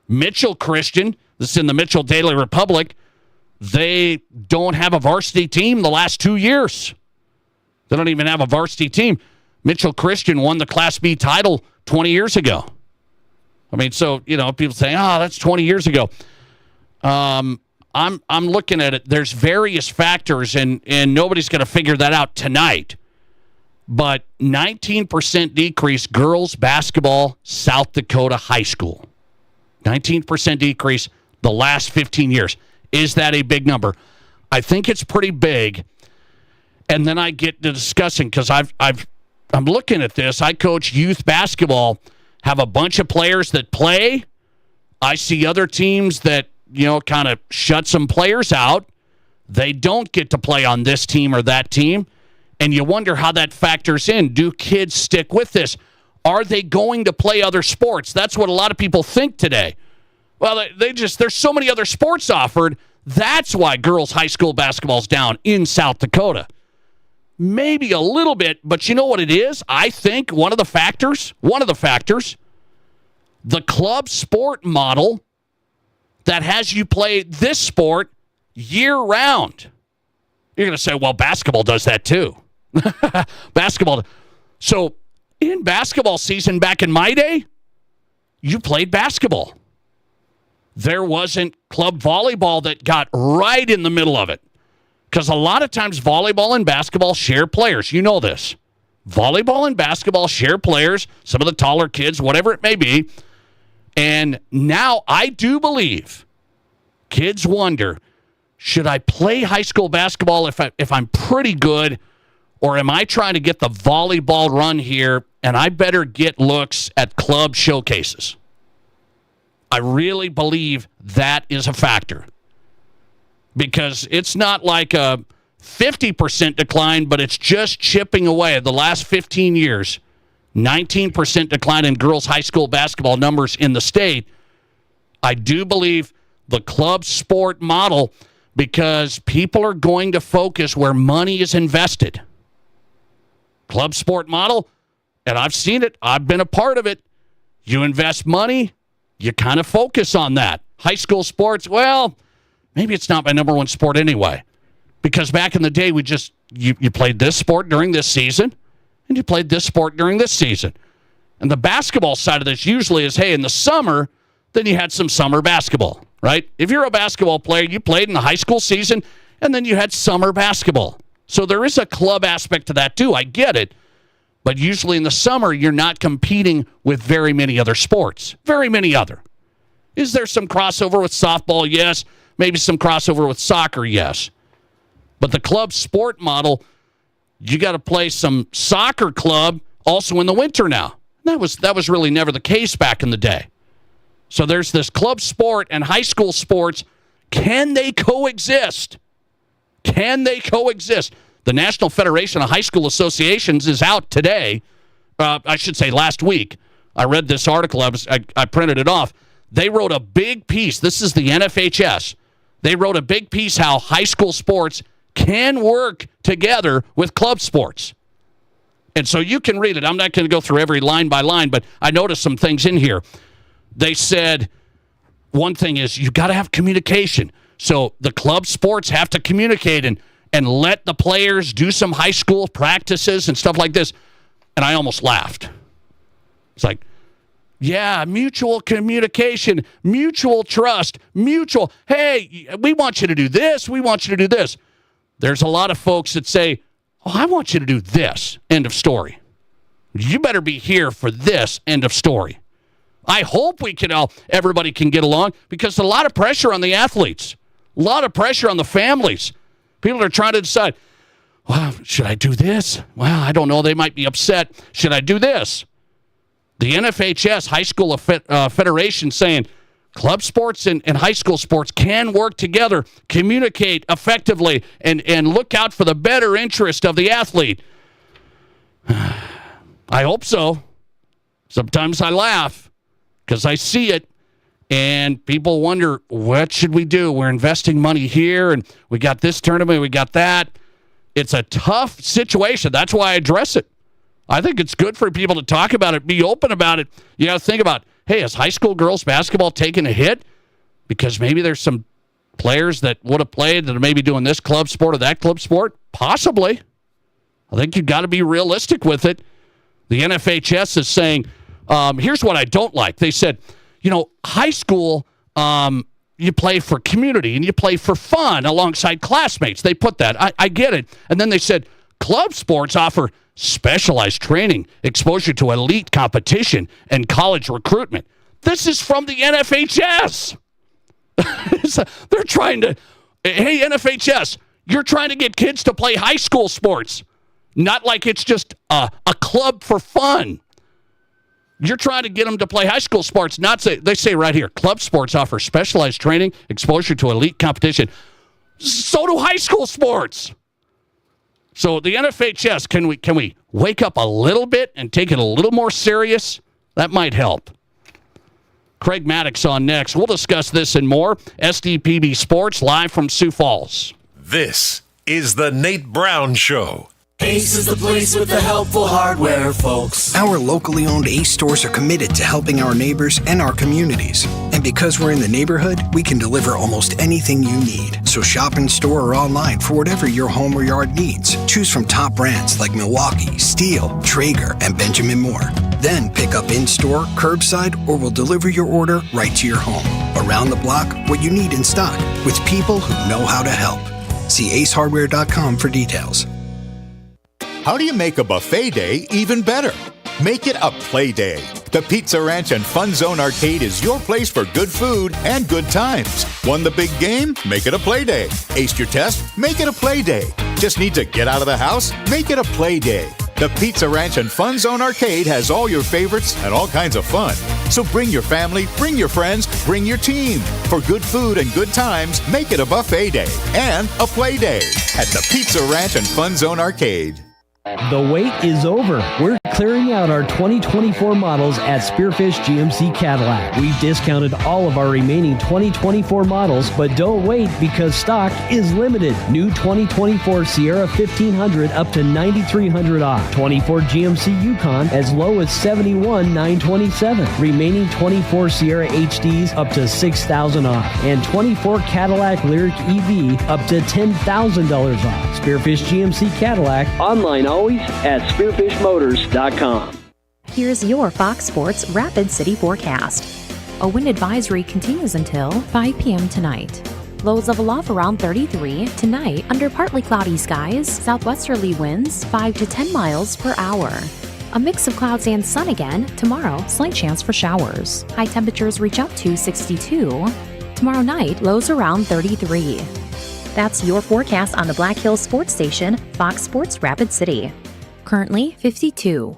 Mitchell Christian, this is in the Mitchell Daily Republic, they don't have a varsity team the last 2 years. They don't even have a varsity team. Mitchell Christian won the Class B title 20 years ago. I mean, so, people say, that's 20 years ago. I'm looking at it. There's various factors, and nobody's going to figure that out tonight. But 19% decrease girls basketball, South Dakota high school. 19% decrease the last 15 years. Is that a big number? I think it's pretty big. And then I get to discussing, because I'm looking at this. I coach youth basketball, have a bunch of players that play. I see other teams that, kind of shut some players out. They don't get to play on this team or that team. And you wonder how that factors in. Do kids stick with this? Are they going to play other sports? That's what a lot of people think today. Well, there's so many other sports offered. That's why girls high school basketball's down in South Dakota. Maybe a little bit, but you know what it is? I think one of the factors, the club sport model that has you play this sport year-round. You're going to say, well, basketball does that too. Basketball. So in basketball season back in my day, you played basketball. There wasn't club volleyball that got right in the middle of it. Because a lot of times volleyball and basketball share players. You know this. Volleyball and basketball share players, some of the taller kids, whatever it may be. And now I do believe kids wonder, should I play high school basketball if I'm pretty good, or am I trying to get the volleyball run here and I better get looks at club showcases? I really believe that is a factor. Because it's not like a 50% decline, but it's just chipping away. The last 15 years, 19% decline in girls' high school basketball numbers in the state. I do believe the club sport model, because people are going to focus where money is invested. Club sport model, and I've seen it. I've been a part of it. You invest money, you kind of focus on that. High school sports, well, maybe it's not my number one sport anyway. Because back in the day, you played this sport during this season, and you played this sport during this season. And the basketball side of this usually is, hey, in the summer, then you had some summer basketball, right? If you're a basketball player, you played in the high school season, and then you had summer basketball. So there is a club aspect to that too. I get it. But usually in the summer, you're not competing with very many other sports. Very many other. Is there some crossover with softball? Yes. Maybe some crossover with soccer, yes. But the club sport model, you got to play some soccer club also in the winter now. That was really never the case back in the day. So there's this club sport and high school sports. Can they coexist? Can they coexist? The National Federation of High School Associations is out today, I should say last week, I read this article. I printed it off. They wrote a big piece. This is the NFHS. They wrote a big piece how high school sports can work together with club sports. And so you can read it. I'm not going to go through every line by line, but I noticed some things in here. They said one thing is you got to have communication. So the club sports have to communicate and let the players do some high school practices and stuff like this. And I almost laughed. It's like, yeah, mutual communication, mutual trust, mutual, hey, we want you to do this, we want you to do this. There's a lot of folks that say, oh, I want you to do this, end of story. You better be here for this, end of story. I hope everybody can get along because there's a lot of pressure on the athletes, a lot of pressure on the families. People are trying to decide, well, should I do this? Well, I don't know. They might be upset. Should I do this? The NFHS High School Federation saying club sports and high school sports can work together, communicate effectively, and look out for the better interest of the athlete. I hope so. Sometimes I laugh because I see it, and people wonder, what should we do? We're investing money here, and we got this tournament, we got that. It's a tough situation. That's why I address it. I think it's good for people to talk about it, be open about it. You got to think about, hey, is high school girls basketball taking a hit? Because maybe there's some players that would have played that are maybe doing this club sport or that club sport? Possibly. I think you've got to be realistic with it. The NFHS is saying, here's what I don't like. They said, high school, you play for community and you play for fun alongside classmates. They put that. I get it. And then they said, club sports offer specialized training, exposure to elite competition, and college recruitment. This is from the NFHS. They're trying to, hey, NFHS, you're trying to get kids to play high school sports, not like it's just a club for fun. You're trying to get them to play high school sports, they say right here, club sports offer specialized training, exposure to elite competition. So do high school sports. So the NFHS, can we wake up a little bit and take it a little more serious? That might help. Craig Maddox on next. We'll discuss this and more. SDPB Sports, live from Sioux Falls. This is the Nate Brown Show. Ace is the place with the helpful hardware, folks. Our locally owned Ace stores are committed to helping our neighbors and our communities. And because we're in the neighborhood, we can deliver almost anything you need. So shop in store or online for whatever your home or yard needs. Choose from top brands like Milwaukee, Stihl, Traeger, and Benjamin Moore. Then pick up in-store, curbside, or we'll deliver your order right to your home. Around the block, what you need in stock, with people who know how to help. See acehardware.com for details. How do you make a buffet day even better? Make it a play day. The Pizza Ranch and Fun Zone Arcade is your place for good food and good times. Won the big game? Make it a play day. Aced your test? Make it a play day. Just need to get out of the house? Make it a play day. The Pizza Ranch and Fun Zone Arcade has all your favorites and all kinds of fun. So bring your family, bring your friends, bring your team. For good food and good times, make it a buffet day and a play day at the Pizza Ranch and Fun Zone Arcade. The wait is over. We're clearing out our 2024 models at Spearfish GMC Cadillac. We've discounted all of our remaining 2024 models, but don't wait because stock is limited. New 2024 Sierra 1500 up to $9,300 off. 24 GMC Yukon as low as $71,927. Remaining 24 Sierra HDs up to $6,000 off. And 24 Cadillac Lyric EV up to $10,000 off. Spearfish GMC Cadillac, online always at spearfishmotors.com. Here's your Fox Sports Rapid City forecast. A wind advisory continues until 5 p.m. tonight. Lows level off around 33 tonight under partly cloudy skies, southwesterly winds 5 to 10 miles per hour. A mix of clouds and sun again tomorrow, slight chance for showers. High temperatures reach up to 62. Tomorrow night, lows around 33. That's your forecast on the Black Hills Sports Station, Fox Sports Rapid City. Currently 52.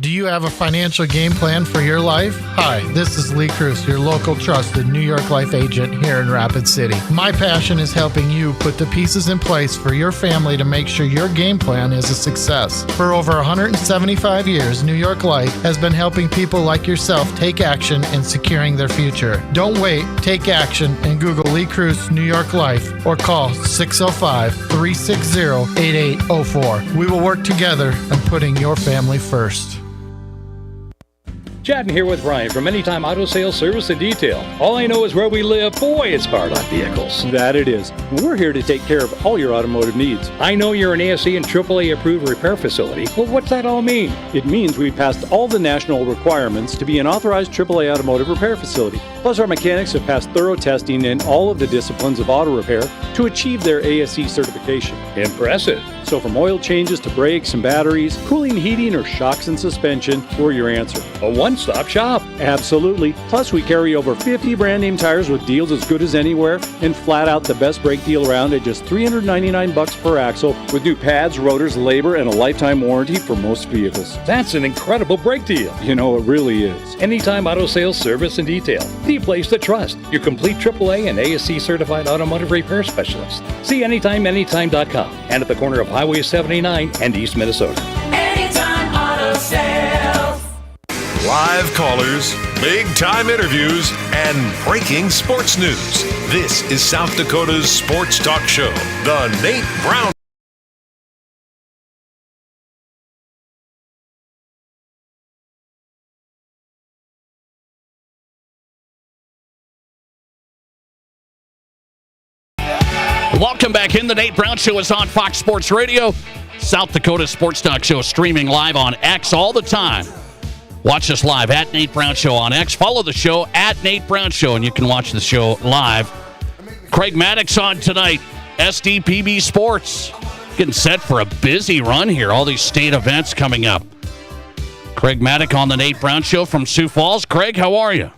Do you have a financial game plan for your life? Hi, this is Lee Cruz, your local trusted New York Life agent here in Rapid City. My passion is helping you put the pieces in place for your family to make sure your game plan is a success. For over 175 years, New York Life has been helping people like yourself take action in securing their future. Don't wait, take action and Google Lee Cruz New York Life or call 605-360-8804. We will work together in putting your family first. Chatting here with Ryan from Anytime Auto Sales Service and Detail. All I know is where we live, boy, it's hard on vehicles. That it is. We're here to take care of all your automotive needs. I know you're an ASE and AAA approved repair facility. Well, what's that all mean? It means we passed all the national requirements to be an authorized AAA automotive repair facility. Plus, our mechanics have passed thorough testing in all of the disciplines of auto repair to achieve their ASE certification. Impressive. So from oil changes to brakes and batteries, cooling, heating, or shocks and suspension, we're your answer. A one-stop shop. Absolutely. Plus, we carry over 50 brand name tires with deals as good as anywhere, and flat out the best brake deal around at just $399 per axle with new pads, rotors, labor, and a lifetime warranty for most vehicles. That's an incredible brake deal. You know, it really is. Anytime Auto Sales Service and Detail. The place to trust. Your complete AAA and ASE certified automotive repair specialist. See anytime.com and at the corner of Highway 79 and East Minnesota. Anytime Auto Sales. Live callers, big-time interviews, and breaking sports news. This is South Dakota's sports talk show, The Nate Brown. Welcome back in. The Nate Brown Show is on Fox Sports Radio. South Dakota Sports Talk Show streaming live on X all the time. Watch us live at Nate Brown Show on X. Follow the show at Nate Brown Show, and you can watch the show live. Craig Maddox on tonight. SDPB Sports. Getting set for a busy run here. All these state events coming up. Craig Maddox on the Nate Brown Show from Sioux Falls. Craig, how are you?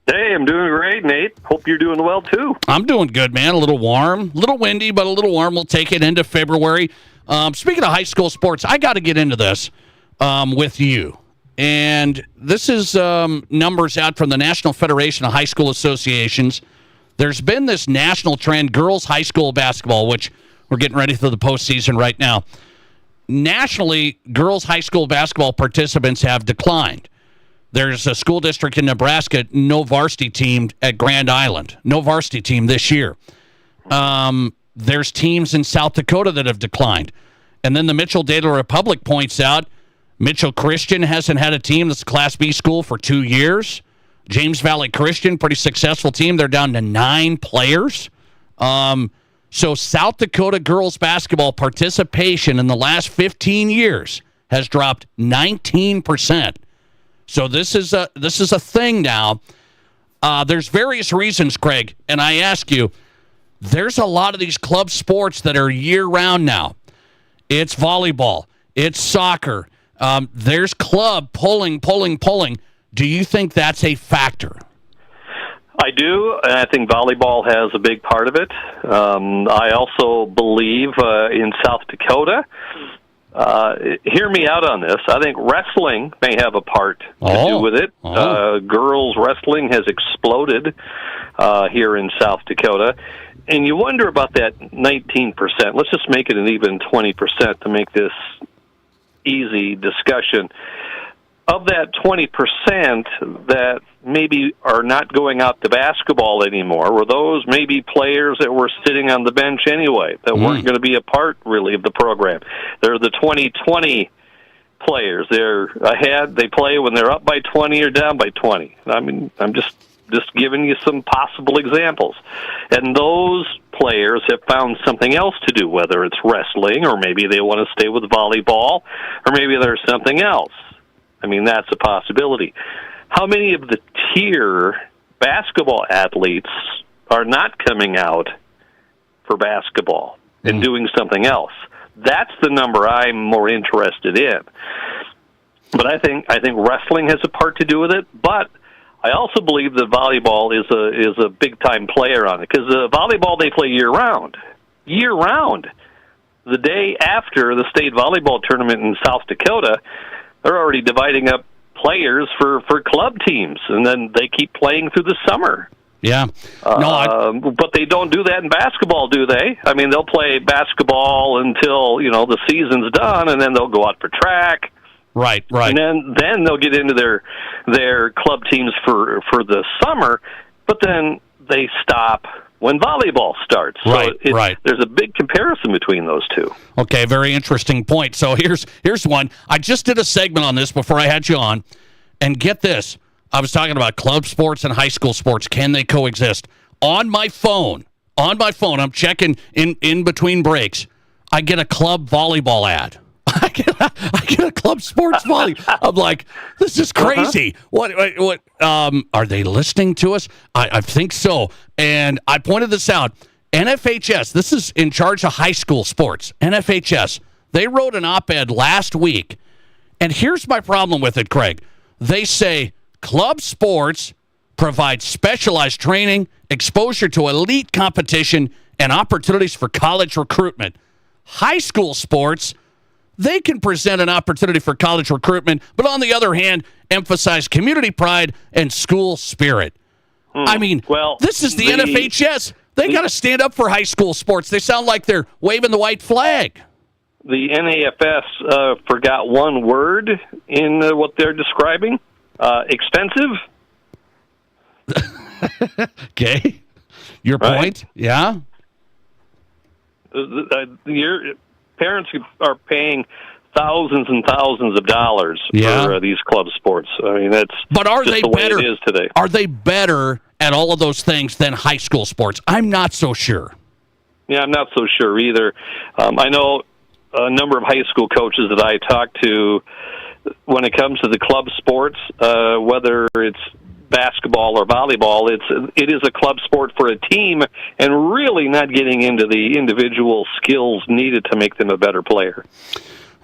Hey, I'm doing great, Nate. Hope you're doing well, too. I'm doing good, man. A little warm, a little windy, but a little warm. We'll take it into February. Speaking of high school sports, I got to get into this with you. And this is numbers out from the National Federation of High School Associations. There's been this national trend, girls high school basketball, which we're getting ready for the postseason right now. Nationally, girls high school basketball participants have declined. There's a school district in Nebraska, no varsity team at Grand Island. No varsity team this year. There's teams in South Dakota that have declined. And then the Mitchell Data Republic points out Mitchell Christian hasn't had a team that's a Class B school for 2 years. James Valley Christian, pretty successful team. They're down to 9 players. So South Dakota girls basketball participation in the last 15 years has dropped 19%. So this is a thing now. There's various reasons, Craig, and I ask you, there's a lot of these club sports that are year-round now. It's volleyball. It's soccer. There's club pulling. Do you think that's a factor? I do, and I think volleyball has a big part of it. I also believe in South Dakota, hear me out on this, I think wrestling may have a part to do with it. Girls wrestling has exploded here in South Dakota. And you wonder about that 19%. Let's just make it an even 20% to make this easy discussion. Of that 20% that maybe are not going out to basketball anymore, were those maybe players that were sitting on the bench anyway, that weren't going to be a part, really, of the program. They're the 2020 players. They're ahead. They play when they're up by 20 or down by 20. I mean, I'm just giving you some possible examples. And those players have found something else to do, whether it's wrestling or maybe they want to stay with volleyball or maybe there's something else. I mean, that's a possibility. How many of the tier basketball athletes are not coming out for basketball and doing something else? That's the number I'm more interested in. But I think wrestling has a part to do with it, but I also believe that volleyball is a big-time player on it, because volleyball they play year-round. Year-round. The day after the state volleyball tournament in South Dakota, they're already dividing up players for club teams, and then they keep playing through the summer. Yeah. But they don't do that in basketball, do they? I mean, they'll play basketball until, the season's done, and then they'll go out for track. Right. And then they'll get into their club teams for the summer, but then they stop when volleyball starts. So there's a big comparison between those two. Okay, very interesting point. So here's one. I just did a segment on this before I had you on, and get this. I was talking about club sports and high school sports. Can they coexist? On my phone, I'm checking in between breaks. I get a club volleyball ad. I get a club sports volleyball. I'm like, this is crazy. What? Are they listening to us? I think so. And I pointed this out. NFHS, this is in charge of high school sports. NFHS, they wrote an op-ed last week. And here's my problem with it, Craig. They say, club sports provide specialized training, exposure to elite competition, and opportunities for college recruitment. High school sports, they can present an opportunity for college recruitment, but on the other hand, emphasize community pride and school spirit. I mean, this is the NFHS. They got to stand up for high school sports. They sound like they're waving the white flag. The NAFS forgot one word in what they're describing. Expensive. Okay. Your point? Yeah. Your parents are paying thousands and thousands of dollars for these club sports. I mean, but are just they the way better? It is today. Are they better at all of those things than high school sports? I'm not so sure. Yeah, I'm not so sure either. I know a number of high school coaches that I talk to. When it comes to the club sports, whether it's basketball or volleyball, it is a club sport for a team, and really not getting into the individual skills needed to make them a better player.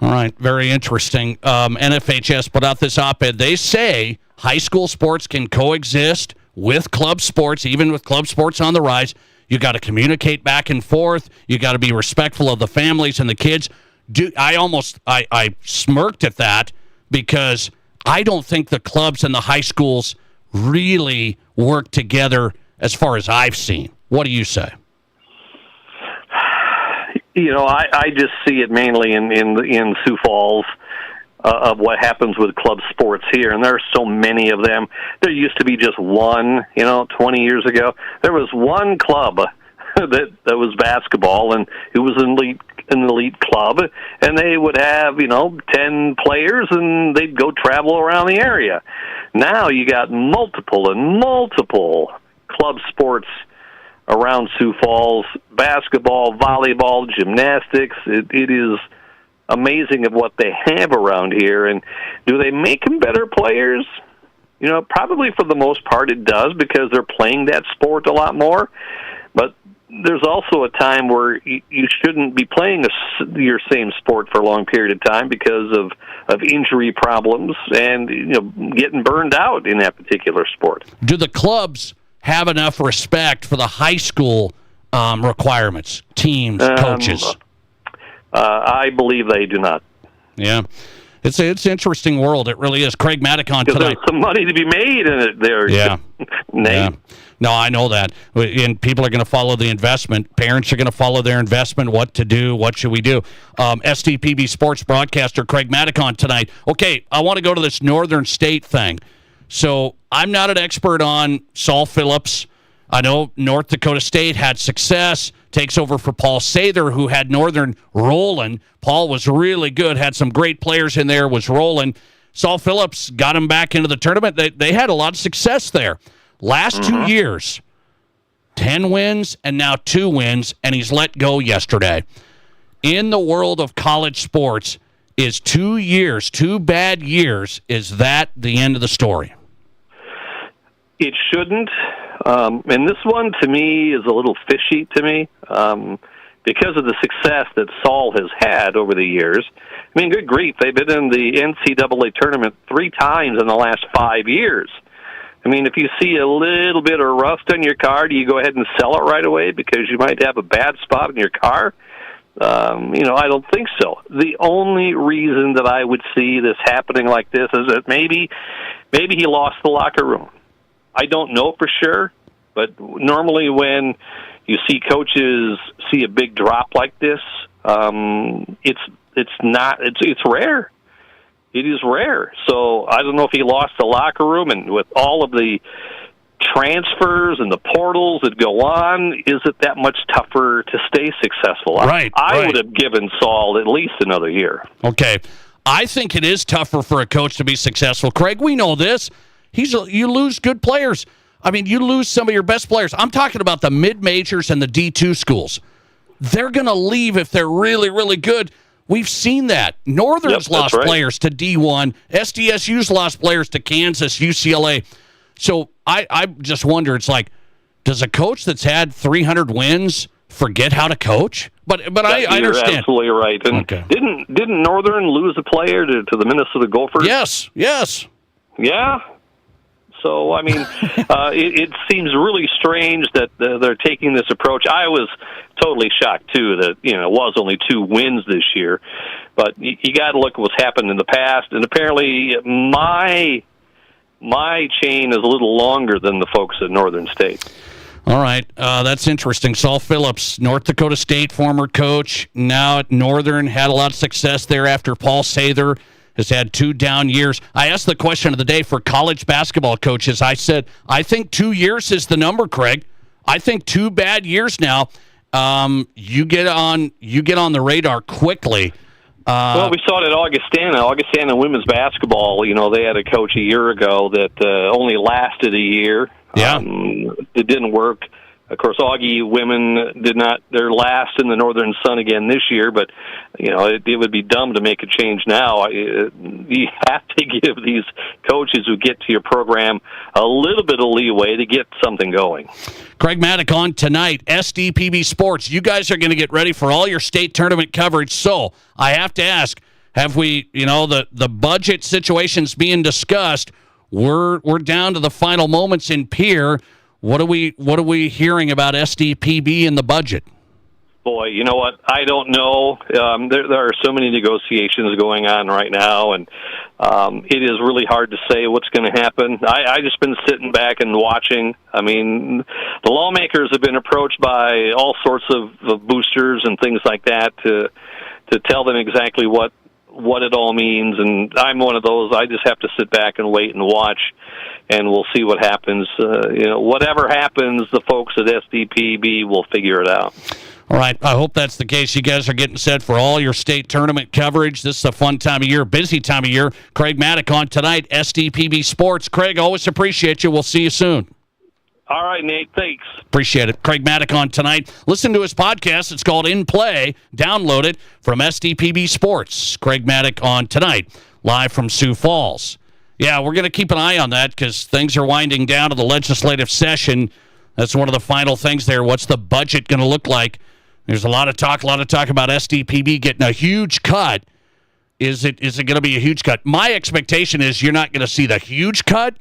All right, very interesting. NFHS put out this op-ed. They say high school sports can coexist with club sports, even with club sports on the rise. You got to communicate back and forth. You got to be respectful of the families and the kids. I smirked at that, because I don't think the clubs and the high schools really work together as far as I've seen. What do you say? I just see it mainly in Sioux Falls of what happens with club sports here, and there are so many of them. There used to be just one, 20 years ago. There was one club that was basketball, and it was an elite club, and they would have 10 players, and they'd go travel around the area. Now you got multiple club sports around Sioux Falls: basketball, volleyball, gymnastics. It is amazing of what they have around here. And do they make them better players? Probably for the most part it does, because they're playing that sport a lot more. But there's also a time where you shouldn't be playing your same sport for a long period of time because of injury problems and getting burned out in that particular sport. Do the clubs have enough respect for the high school requirements, teams, coaches? I believe they do not. Yeah. It's an interesting world. It really is. Craig Maticon tonight. There's some money to be made in it there. Yeah. Nate. Yeah. No, I know that. And people are going to follow the investment. Parents are going to follow their investment. What to do? What should we do? STPB sports broadcaster Craig Maticon tonight. Okay, I want to go to this Northern State thing. So I'm not an expert on Saul Phillips. I know North Dakota State had success, takes over for Paul Sather, who had Northern rolling. Paul was really good, had some great players in there, was rolling. Saul Phillips got him back into the tournament. They had a lot of success there. Last 2 years, 10 wins and now 2 wins, and he's let go yesterday. In the world of college sports, is 2 years, 2 bad years, is that the end of the story? It shouldn't. And this one, to me, is a little fishy to me because of the success that Saul has had over the years. I mean, good grief, they've been in the NCAA tournament 3 times in the last 5 years. I mean, if you see a little bit of rust on your car, do you go ahead and sell it right away because you might have a bad spot in your car? I don't think so. The only reason that I would see this happening like this is that maybe he lost the locker room. I don't know for sure, but normally when you see coaches see a big drop like this, it's rare. It is rare. So I don't know if he lost the locker room, and with all of the transfers and the portals that go on, is it that much tougher to stay successul? Right. I would have given Saul at least another year. Okay. I think it is tougher for a coach to be successful. Craig, we know this. You lose good players. I mean, you lose some of your best players. I'm talking about the mid-majors and the D2 schools. They're going to leave if they're really, really good. We've seen that. Northern's lost players to D1. SDSU's lost players to Kansas, UCLA. So I just wonder, it's like, does a coach that's had 300 wins forget how to coach? But I understand. You're absolutely right. And didn't Northern lose a player to the Minnesota Gophers? Yes. Yeah. So, I mean, it seems really strange that they're taking this approach. I was totally shocked, too, that, it was only 2 wins this year. But you got to look at what's happened in the past. And apparently my chain is a little longer than the folks at Northern State. All right. That's interesting. Saul Phillips, North Dakota State former coach, now at Northern, had a lot of success there after Paul Sather has had 2 down years. I asked the question of the day for college basketball coaches. I said, I think 2 years is the number, Craig. I think 2 bad years now. You get on the radar quickly. Well, we saw it at Augustana. Augustana women's basketball, they had a coach a year ago that only lasted a year. Yeah. It didn't work. Of course, Augie women they're last in the Northern Sun again this year, but, it would be dumb to make a change now. You have to give these coaches who get to your program a little bit of leeway to get something going. Craig Maddock on tonight, SDPB Sports. You guys are going to get ready for all your state tournament coverage. So I have to ask, have we, the budget situation's being discussed. We're down to the final moments in Pierre. What are we hearing about SDPB and the budget? Boy, you know what? I don't know. There are so many negotiations going on right now, and it is really hard to say what's going to happen. I just been sitting back and watching. I mean, the lawmakers have been approached by all sorts of boosters and things like that to tell them exactly what it all means, and I'm one of those. I just have to sit back and wait and watch, and we'll see what happens. Whatever happens, the folks at SDPB will figure it out. All right, I hope that's the case. You guys are getting set for all your state tournament coverage. This is a fun time of year, busy time of year. Craig Maddock on tonight, SDPB Sports. Craig, always appreciate you. We'll see you soon. All right, Nate, thanks. Appreciate it. Craig Maddock on tonight. Listen to his podcast. It's called In Play. Download it from SDPB Sports. Craig Maddock on tonight, live from Sioux Falls. Yeah, we're going to keep an eye on that because things are winding down to the legislative session. That's one of the final things there. What's the budget going to look like? There's a lot of talk about SDPB getting a huge cut. Is it going to be a huge cut? My expectation is you're not going to see the huge cut.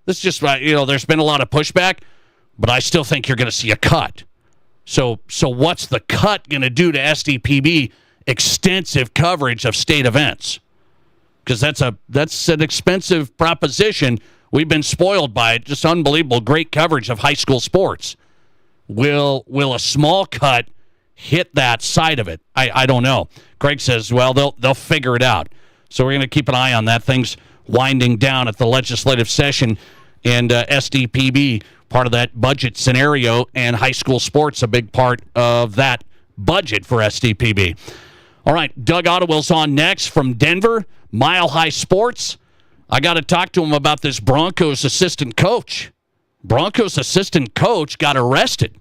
This just, there's been a lot of pushback, but I still think you're going to see a cut. So what's the cut going to do to SDPB? Extensive coverage of state events. Because that's an expensive proposition. We've been spoiled by it. Just unbelievable, great coverage of high school sports. Will a small cut hit that side of it? I don't know. Craig says, well, they'll figure it out. So we're going to keep an eye on that. Things winding down at the legislative session, and SDPB, part of that budget scenario, and high school sports, a big part of that budget for SDPB. All right, Doug Ottewell's on next from Denver, Mile High Sports. I got to talk to him about this Broncos assistant coach. Broncos assistant coach got arrested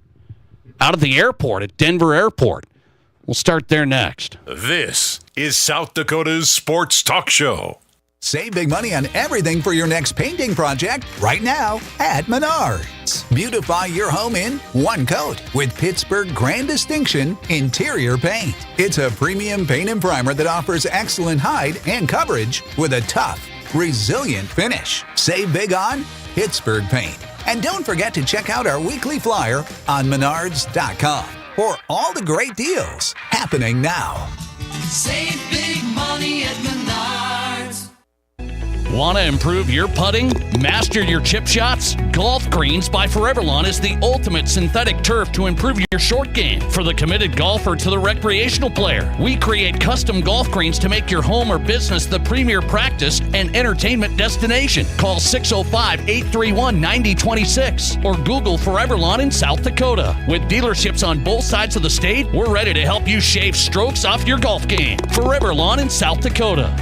out of the airport at Denver Airport. We'll start there next. This is South Dakota's Sports Talk Show. Save big money on everything for your next painting project right now at Menards. Beautify your home in one coat with Pittsburgh Grand Distinction Interior Paint. It's a premium paint and primer that offers excellent hide and coverage with a tough, resilient finish. Save big on Pittsburgh Paint. And don't forget to check out our weekly flyer on Menards.com. for all the great deals happening now. Save big money at Menards. Want to improve your putting? Master your chip shots? Golf Greens by Forever Lawn is the ultimate synthetic turf to improve your short game. For the committed golfer to the recreational player, we create custom golf greens to make your home or business the premier practice and entertainment destination. Call 605-831-9026 or Google Forever Lawn in South Dakota. With dealerships on both sides of the state, we're ready to help you shave strokes off your golf game. Forever Lawn in South Dakota.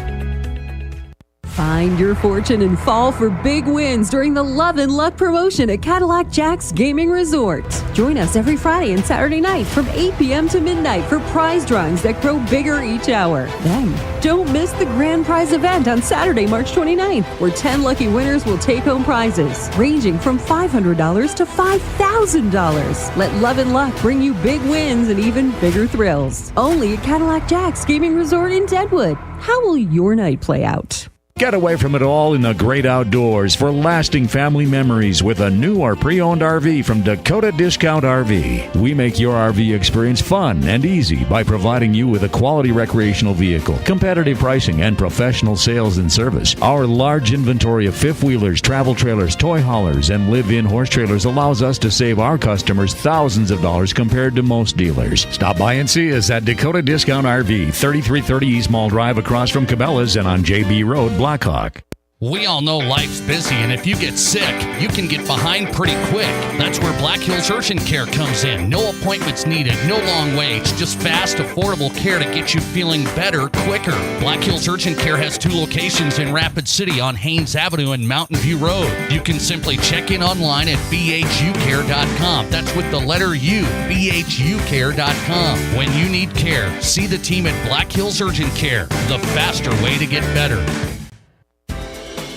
Find your fortune and fall for big wins during the Love and Luck promotion at Cadillac Jack's Gaming Resort. Join us every Friday and Saturday night from 8 p.m. to midnight for prize drawings that grow bigger each hour. Then, don't miss the grand prize event on Saturday, March 29th, where 10 lucky winners will take home prizes ranging from $500 to $5,000. Let Love and Luck bring you big wins and even bigger thrills. Only at Cadillac Jack's Gaming Resort in Deadwood. How will your night play out? Get away from it all in the great outdoors for lasting family memories with a new or pre-owned RV from Dakota Discount RV. We make your RV experience fun and easy by providing you with a quality recreational vehicle, competitive pricing, and professional sales and service. Our large inventory of fifth-wheelers, travel trailers, toy haulers, and live-in horse trailers allows us to save our customers thousands of dollars compared to most dealers. Stop by and see us at Dakota Discount RV, 3330 East Mall Drive across from Cabela's and on JB Road, Blackhawk. We all know life's busy, and if you get sick, you can get behind pretty quick. That's where Black Hills Urgent Care comes in. No appointments needed, no long waits, just fast, affordable care to get you feeling better quicker. Black Hills Urgent Care has 2 locations in Rapid City on Haynes Avenue and Mountain View Road. You can simply check in online at bhucare.com. That's with the letter U, bhucare.com. When you need care, see the team at Black Hills Urgent Care, the faster way to get better.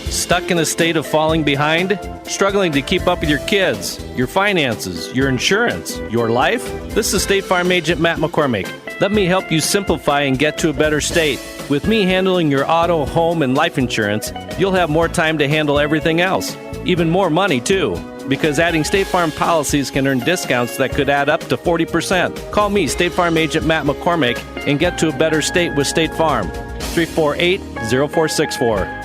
Stuck in a state of falling behind? Struggling to keep up with your kids, your finances, your insurance, your life? This is State Farm Agent Matt McCormick. Let me help you simplify and get to a better state. With me handling your auto, home, and life insurance, you'll have more time to handle everything else. Even more money, too. Because adding State Farm policies can earn discounts that could add up to 40%. Call me, State Farm Agent Matt McCormick, and get to a better state with State Farm. 348-0464.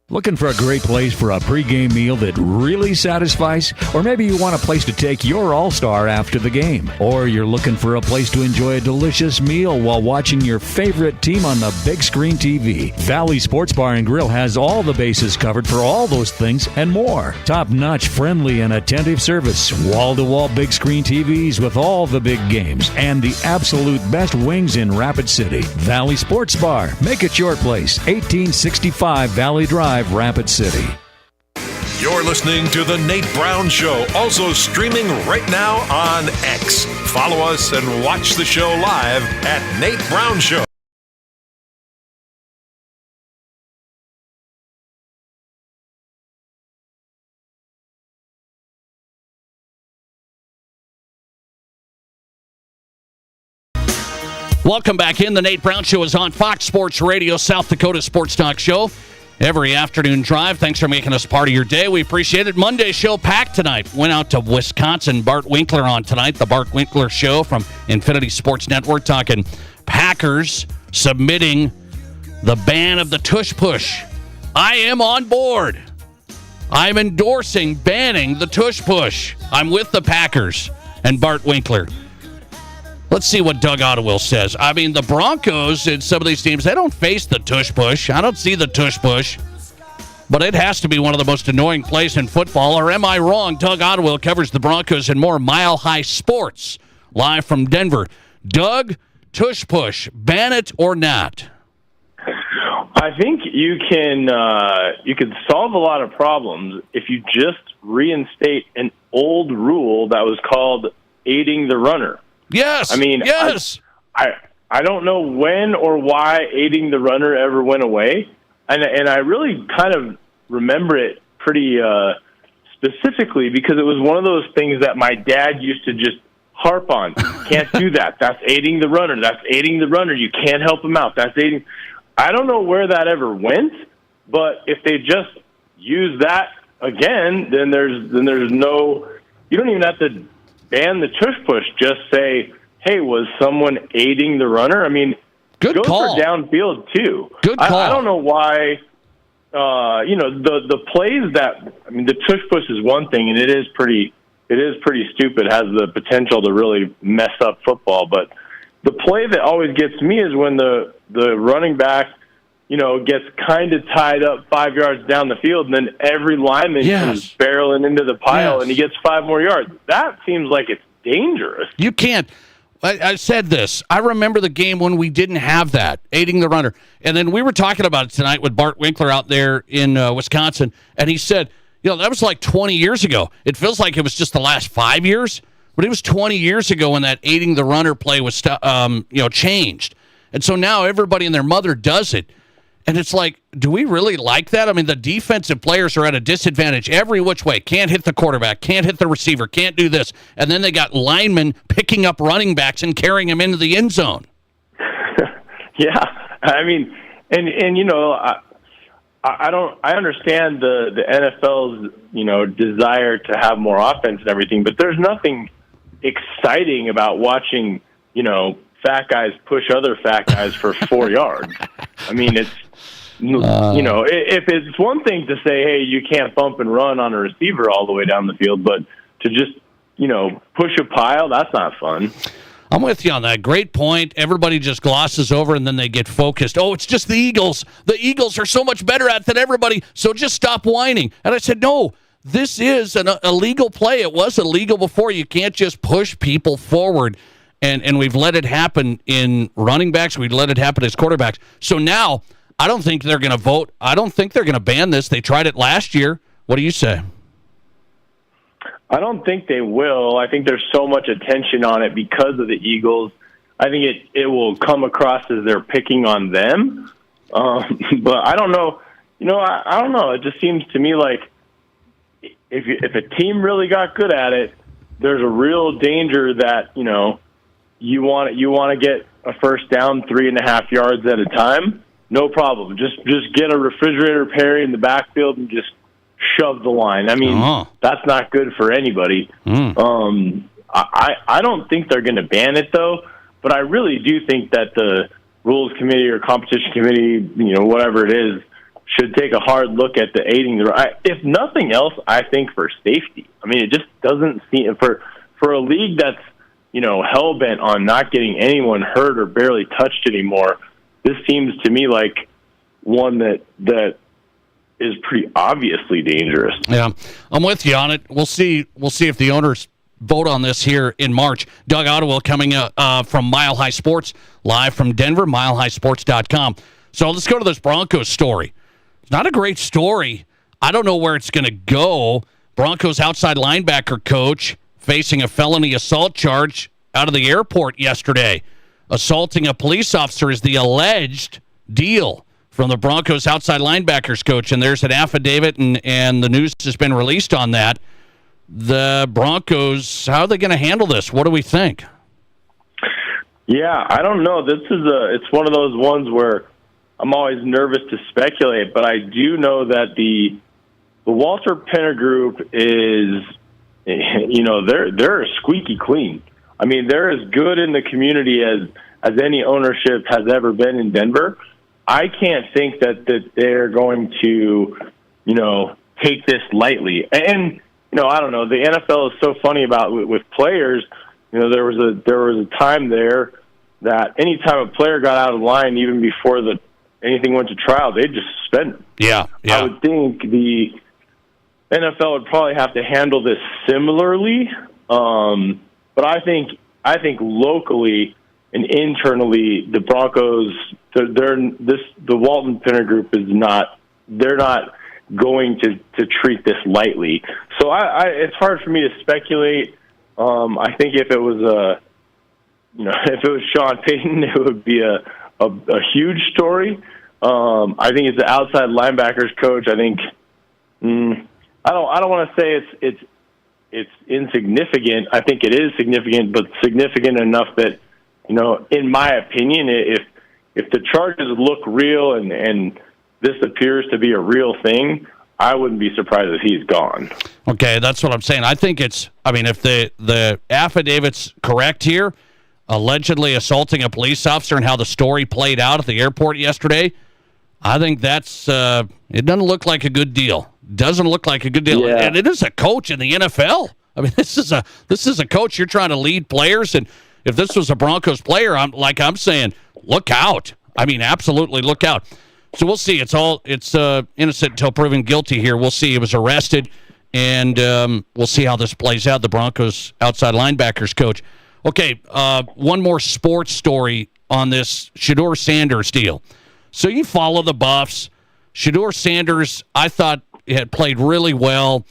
Looking for a great place for a pregame meal that really satisfies? Or maybe you want a place to take your all-star after the game. Or you're looking for a place to enjoy a delicious meal while watching your favorite team on the big screen TV. Valley Sports Bar and Grill has all the bases covered for all those things and more. Top-notch, friendly, and attentive service. Wall-to-wall big screen TVs with all the big games. And the absolute best wings in Rapid City. Valley Sports Bar. Make it your place. 1865 Valley Drive, Rapid City. You're listening to The Nate Brown Show, also streaming right now on X. Follow us and watch the show live at Nate Brown Show. Welcome back in. The Nate Brown Show is on Fox Sports Radio, South Dakota Sports Talk Show. Every afternoon drive. Thanks for making us part of your day. We appreciate it. Monday show packed tonight. Went out to Wisconsin. Bart Winkler on tonight. The Bart Winkler Show from Infinity Sports Network, talking Packers submitting the ban of the tush push. I am on board. I'm endorsing banning the tush push. I'm with the Packers and Bart Winkler. Let's see what Doug Ottewill says. I mean, the Broncos and some of these teams, they don't face the tush push. I don't see the tush push. But it has to be one of the most annoying plays in football. Or am I wrong? Doug Ottewill covers the Broncos and more Mile High Sports, live from Denver. Doug, tush push, ban it or not? I think you can solve a lot of problems if you just reinstate an old rule that was called aiding the runner. Yes. I mean, yes. I don't know when or why aiding the runner ever went away, and I really kind of remember it pretty specifically because it was one of those things that my dad used to just harp on. Can't do that. That's aiding the runner. That's aiding the runner. You can't help him out. That's aiding. I don't know where that ever went, but if they just use that again, then there's no. You don't even have to ban the tush push. Just say, hey, was someone aiding the runner? I mean, good go call. for downfield too. Good call. I don't know why. The plays that, I mean, the tush push is one thing, and it is pretty stupid. Has the potential to really mess up football. But the play that always gets me is when the running back, gets kind of tied up 5 yards down the field, and then every lineman comes barreling into the pile, and he gets 5 more yards. That seems like it's dangerous. You can't. I said this. I remember the game when we didn't have that, aiding the runner. And then we were talking about it tonight with Bart Winkler out there in Wisconsin, and he said, that was like 20 years ago. It feels like it was just the last 5 years, but it was 20 years ago when that aiding the runner play was changed. And so now everybody and their mother does it. And it's like, do we really like that? I mean, the defensive players are at a disadvantage every which way. Can't hit the quarterback, can't hit the receiver, can't do this. And then they got linemen picking up running backs and carrying them into the end zone. Yeah. I mean, and I understand the NFL's, desire to have more offense and everything, but there's nothing exciting about watching, fat guys push other fat guys for 4 yards. I mean, it's, if it's one thing to say, hey, you can't bump and run on a receiver all the way down the field, but to just, push a pile, that's not fun. I'm with you on that. Great point. Everybody just glosses over and then they get focused. Oh, it's just the Eagles. The Eagles are so much better at it than everybody, so just stop whining. And I said, no, this is an illegal play. It was illegal before. You can't just push people forward. And we've let it happen in running backs. We've let it happen as quarterbacks. So now I don't think they're going to vote. I don't think they're going to ban this. They tried it last year. What do you say? I don't think they will. I think there's so much attention on it because of the Eagles. I think it will come across as they're picking on them. But I don't know. I don't know. It just seems to me like if a team really got good at it, there's a real danger that, you want to get a first down 3.5 yards at a time. No problem. Just get a refrigerator Perry in the backfield and just shove the line. I mean, that's not good for anybody. I don't think they're going to ban it though, but I really do think that the rules committee or competition committee, whatever it is, should take a hard look at the aiding the. If nothing else, I think for safety. I mean, it just doesn't seem for a league that's hell bent on not getting anyone hurt or barely touched anymore. This seems to me like one that is pretty obviously dangerous. Yeah, I'm with you on it. We'll see if the owners vote on this here in March. Doug Ottewell coming from Mile High Sports, live from Denver, milehighsports.com. So let's go to this Broncos story. It's not a great story. I don't know where it's going to go. Broncos outside linebacker coach facing a felony assault charge out of the airport yesterday. Assaulting a police officer is the alleged deal from the Broncos outside linebackers coach, and there's an affidavit, and the news has been released on that. The Broncos, how are they going to handle this? What do we think? Yeah, I don't know. It's one of those ones where I'm always nervous to speculate, but I do know that the Walter Penner Group is, they're squeaky clean. I mean, they're as good in the community as any ownership has ever been in Denver. I can't think that they're going to, take this lightly. And, I don't know. The NFL is so funny about with players. There was a time there that any time a player got out of line, even before anything went to trial, they'd just suspend him. Yeah. I would think the NFL would probably have to handle this similarly. But I think locally and internally, the Broncos, the Walton Penner Group they're not going to treat this lightly. So it's hard for me to speculate. I think if it was Sean Payton, it would be a huge story. I think it's the outside linebackers coach. I think I don't want to say it's insignificant. I think it is significant, but significant enough that, in my opinion, if the charges look real and this appears to be a real thing, I wouldn't be surprised if he's gone. Okay, that's what I'm saying. I think if the affidavit's correct here, allegedly assaulting a police officer and how the story played out at the airport yesterday, I think that's it doesn't look like a good deal. Doesn't look like a good deal. Yeah. And it is a coach in the NFL. I mean, this is a coach. You're trying to lead players, and if this was a Broncos player, I'm saying, look out. I mean, absolutely look out. So we'll see. It's innocent until proven guilty here. We'll see. He was arrested, and we'll see how this plays out. The Broncos outside linebackers coach. Okay, one more sports story on this Shedeur Sanders deal. So you follow the Buffs. Shedeur Sanders, I thought, had played really well.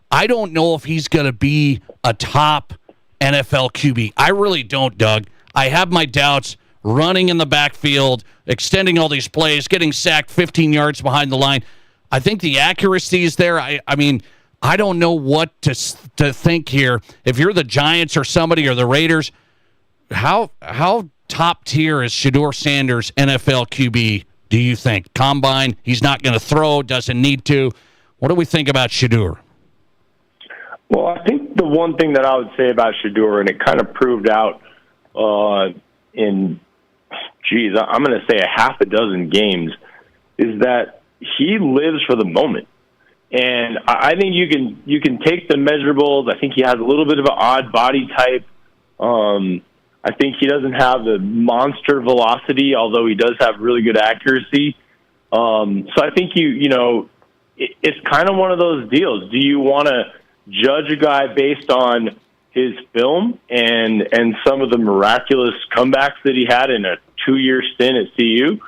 I don't know if he's going to be a top NFL QB. I really don't, Doug. I have my doubts. Running in the backfield, extending all these plays, getting sacked 15 yards behind the line. I think the accuracy is there. I mean, I don't know what to think here. If you're the Giants or somebody or the Raiders, how top tier is Shedeur Sanders, NFL QB, do you think? Combine, he's not going to throw, doesn't need to. What do we think about Shedeur? Well, I think the one thing that I would say about Shedeur, and it kind of proved out I'm going to say a half a dozen games, is that he lives for the moment. And I think you can take the measurables. I think he has a little bit of an odd body type. I think he doesn't have the monster velocity, although he does have really good accuracy. So I think it's kind of one of those deals. Do you want to judge a guy based on his film and some of the miraculous comebacks that he had in a 2-year stint at CU?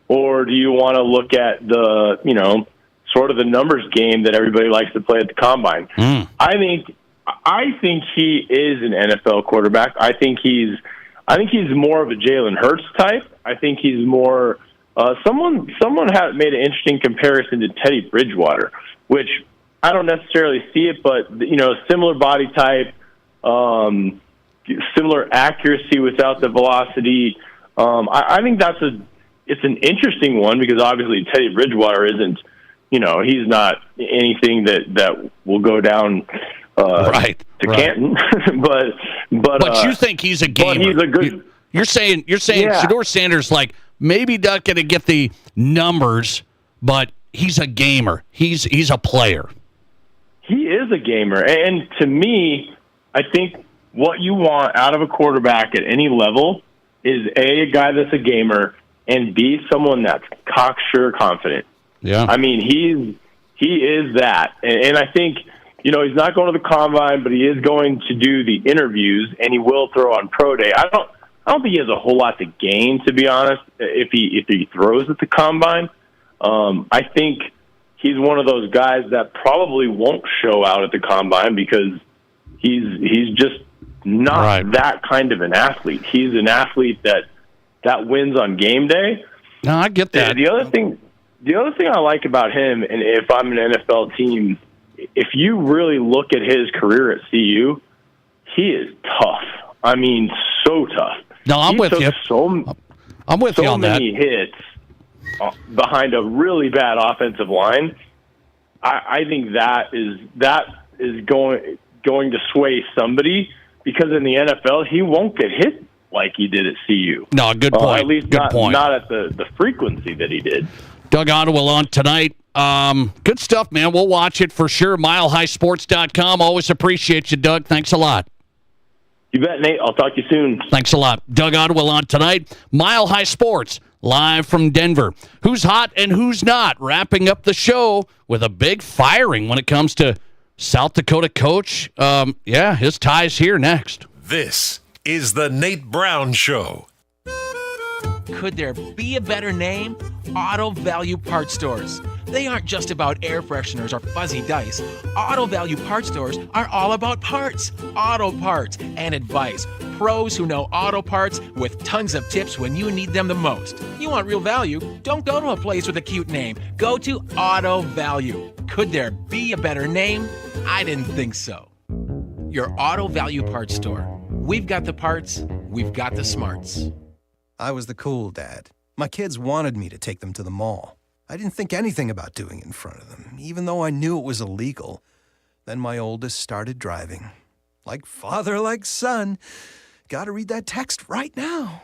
Or do you want to look at the, sort of the numbers game that everybody likes to play at the Combine? I think he is an NFL quarterback. I think he's more of a Jalen Hurts type. I think he's more someone had made an interesting comparison to Teddy Bridgewater, which I don't necessarily see it, but similar body type, similar accuracy without the velocity. I think it's an interesting one because obviously Teddy Bridgewater isn't, he's not anything that will go down to Canton. but you think he's a gamer? But he's a good. You're saying Shedeur Sanders, like, maybe not going to get the numbers, but he's a gamer. He's a player. He is a gamer, and to me, I think what you want out of a quarterback at any level is a guy that's a gamer, and B, someone that's cocksure confident. Yeah, I mean he is that, and I think he's not going to the Combine, but he is going to do the interviews, and he will throw on Pro Day. I don't think he has a whole lot to gain, to be honest, if he throws at the Combine. I think he's one of those guys that probably won't show out at the Combine because he's just not that kind of an athlete. He's an athlete that wins on game day. No, I get that. The other thing I like about him, and if I'm an NFL team, if you really look at his career at CU, he is tough. I mean, so tough. No, I'm with you. I'm with you on that. So many hits behind a really bad offensive line. I think that is going to sway somebody because in the NFL he won't get hit like he did at CU. No, good point. At least not at the frequency that he did. Doug Ottewell on tonight. Good stuff, man. We'll watch it for sure. MileHighSports.com. Always appreciate you, Doug. Thanks a lot. You bet, Nate. I'll talk to you soon. Thanks a lot. Doug Ottewell on tonight. Mile High Sports, live from Denver. Who's hot and who's not? Wrapping up the show with a big firing when it comes to South Dakota coach. His tie's here next. This is the Nate Brown Show. Could there be a better name? Auto Value Parts Stores. They aren't just about air fresheners or fuzzy dice. Auto Value Parts Stores are all about parts, auto parts, and advice. Pros who know auto parts with tons of tips when you need them the most. You want real value? Don't go to a place with a cute name. Go to Auto Value. Could there be a better name? I didn't think so. Your Auto Value Parts Store. We've got the parts, we've got the smarts. I was the cool dad. My kids wanted me to take them to the mall. I didn't think anything about doing it in front of them, even though I knew it was illegal. Then my oldest started driving. Like father, like son. Gotta read that text right now.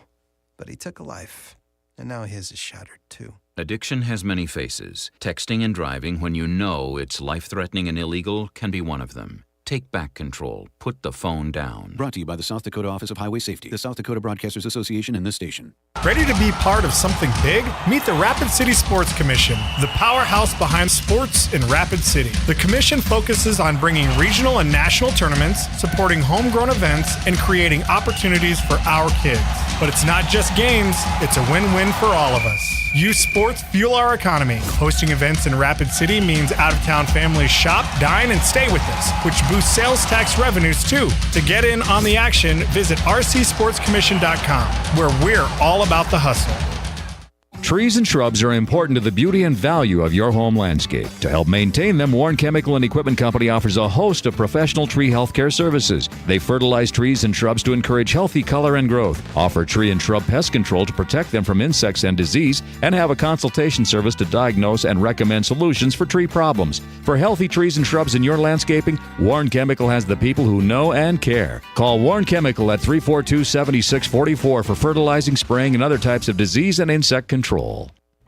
But he took a life, and now his is shattered too. Addiction has many faces. Texting and driving when you know it's life-threatening and illegal can be one of them. Take back control. Put the phone down. Brought to you by the South Dakota Office of Highway Safety, the South Dakota Broadcasters Association, and this station. Ready to be part of something big? Meet the Rapid City Sports Commission, the powerhouse behind sports in Rapid City. The commission focuses on bringing regional and national tournaments, supporting homegrown events, and creating opportunities for our kids. But it's not just games, it's a win-win for all of us. Youth sports fuel our economy. Hosting events in Rapid City means out-of-town families shop, dine, and stay with us, which boosts sales tax revenues too. To get in on the action, visit rcsportscommission.com, where we're all about the hustle. Trees and shrubs are important to the beauty and value of your home landscape. To help maintain them, Warren Chemical and Equipment Company offers a host of professional tree healthcare services. They fertilize trees and shrubs to encourage healthy color and growth, offer tree and shrub pest control to protect them from insects and disease, and have a consultation service to diagnose and recommend solutions for tree problems. For healthy trees and shrubs in your landscaping, Warren Chemical has the people who know and care. Call Warren Chemical at 342-7644 for fertilizing, spraying, and other types of disease and insect control.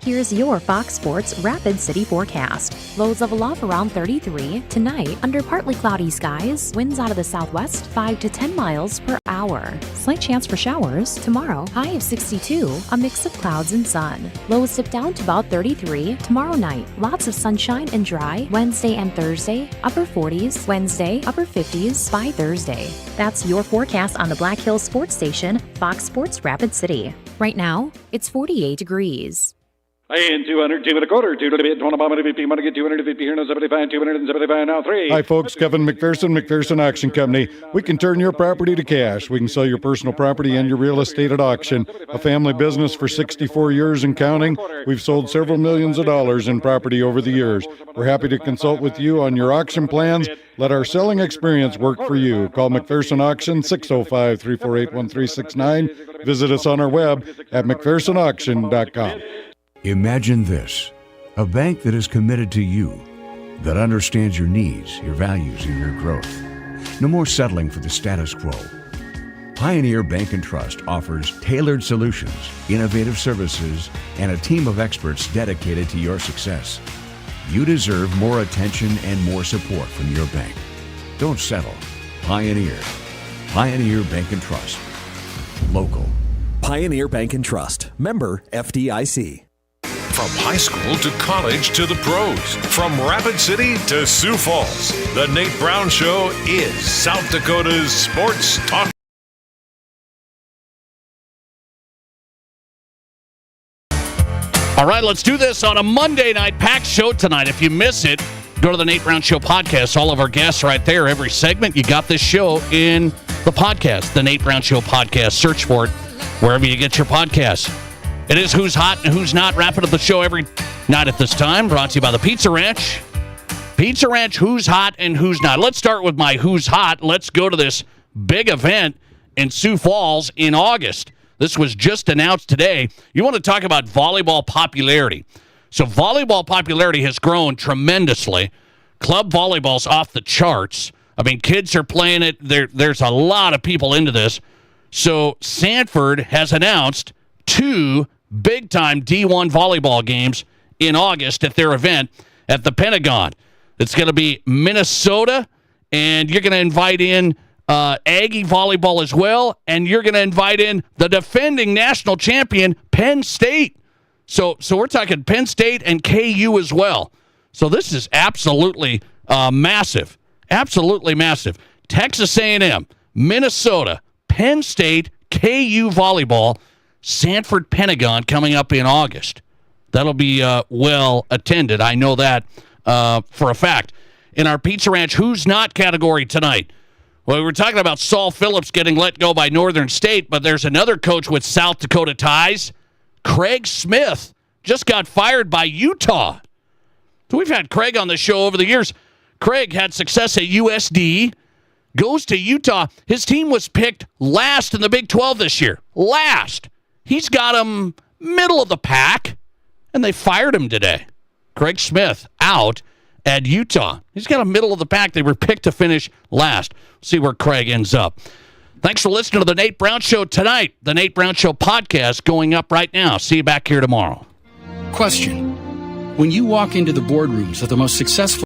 Here's your Fox Sports Rapid City forecast. Lows of aloft around 33. Tonight, under partly cloudy skies, winds out of the southwest 5 to 10 miles per hour. Slight chance for showers. Tomorrow, high of 62, a mix of clouds and sun. Lows dip down to about 33. Tomorrow night, lots of sunshine and dry. Wednesday and Thursday, upper 40s. Wednesday, upper 50s by Thursday. That's your forecast on the Black Hills Sports Station, Fox Sports Rapid City. Right now, it's 48 degrees. And 200, 2 and a quarter, 2 to the bid, 20 bomb, 50, want to get 250 here, no 75, 275 now, 3. Hi, folks. Kevin McPherson Auction Company. We can turn your property to cash. We can sell your personal property and your real estate at auction. A family business for 64 years and counting. We've sold several millions of dollars in property over the years. We're happy to consult with you on your auction plans. Let our selling experience work for you. Call McPherson Auction, 605-348-1369. Visit us on our web at McPhersonAuction.com. Imagine this, a bank that is committed to you, that understands your needs, your values, and your growth. No more settling for the status quo. Pioneer Bank and Trust offers tailored solutions, innovative services, and a team of experts dedicated to your success. You deserve more attention and more support from your bank. Don't settle. Pioneer. Pioneer Bank and Trust. Local. Pioneer Bank and Trust. Member FDIC. From high school to college to the pros, from Rapid City to Sioux Falls, the Nate Brown Show is South Dakota's sports talk. All right, let's do this on a Monday night packed show tonight. If you miss it, go to the Nate Brown Show podcast. All of our guests right there. Every segment, you got this show in the podcast, the Nate Brown Show podcast. Search for it wherever you get your podcasts. It is Who's Hot and Who's Not, wrapping up the show every night at this time. Brought to you by the Pizza Ranch. Pizza Ranch, Who's Hot and Who's Not. Let's start with my Who's Hot. Let's go to this big event in Sioux Falls in August. This was just announced today. You want to talk about volleyball popularity. So volleyball popularity has grown tremendously. Club volleyball's off the charts. I mean, kids are playing it. There's a lot of people into this. So Sanford has announced 2 big-time D1 volleyball games in August at their event at the Pentagon. It's going to be Minnesota, and you're going to invite in Aggie volleyball as well, and you're going to invite in the defending national champion, Penn State. So we're talking Penn State and KU as well. So this is absolutely massive. Absolutely massive. Texas A&M, Minnesota, Penn State, KU volleyball, Sanford Pentagon coming up in August. That'll be well attended. I know that for a fact. In our Pizza Ranch Who's Not category tonight, well, we were talking about Saul Phillips getting let go by Northern State, but there's another coach with South Dakota ties. Craig Smith just got fired by Utah. So we've had Craig on the show over the years. Craig had success at USD, goes to Utah. His team was picked last in the Big 12 this year. Last. He's got them middle of the pack, and they fired him today. Craig Smith out at Utah. He's got a middle of the pack. They were picked to finish last. See where Craig ends up. Thanks for listening to The Nate Brown Show tonight. The Nate Brown Show podcast going up right now. See you back here tomorrow. Question. When you walk into the boardrooms of the most successful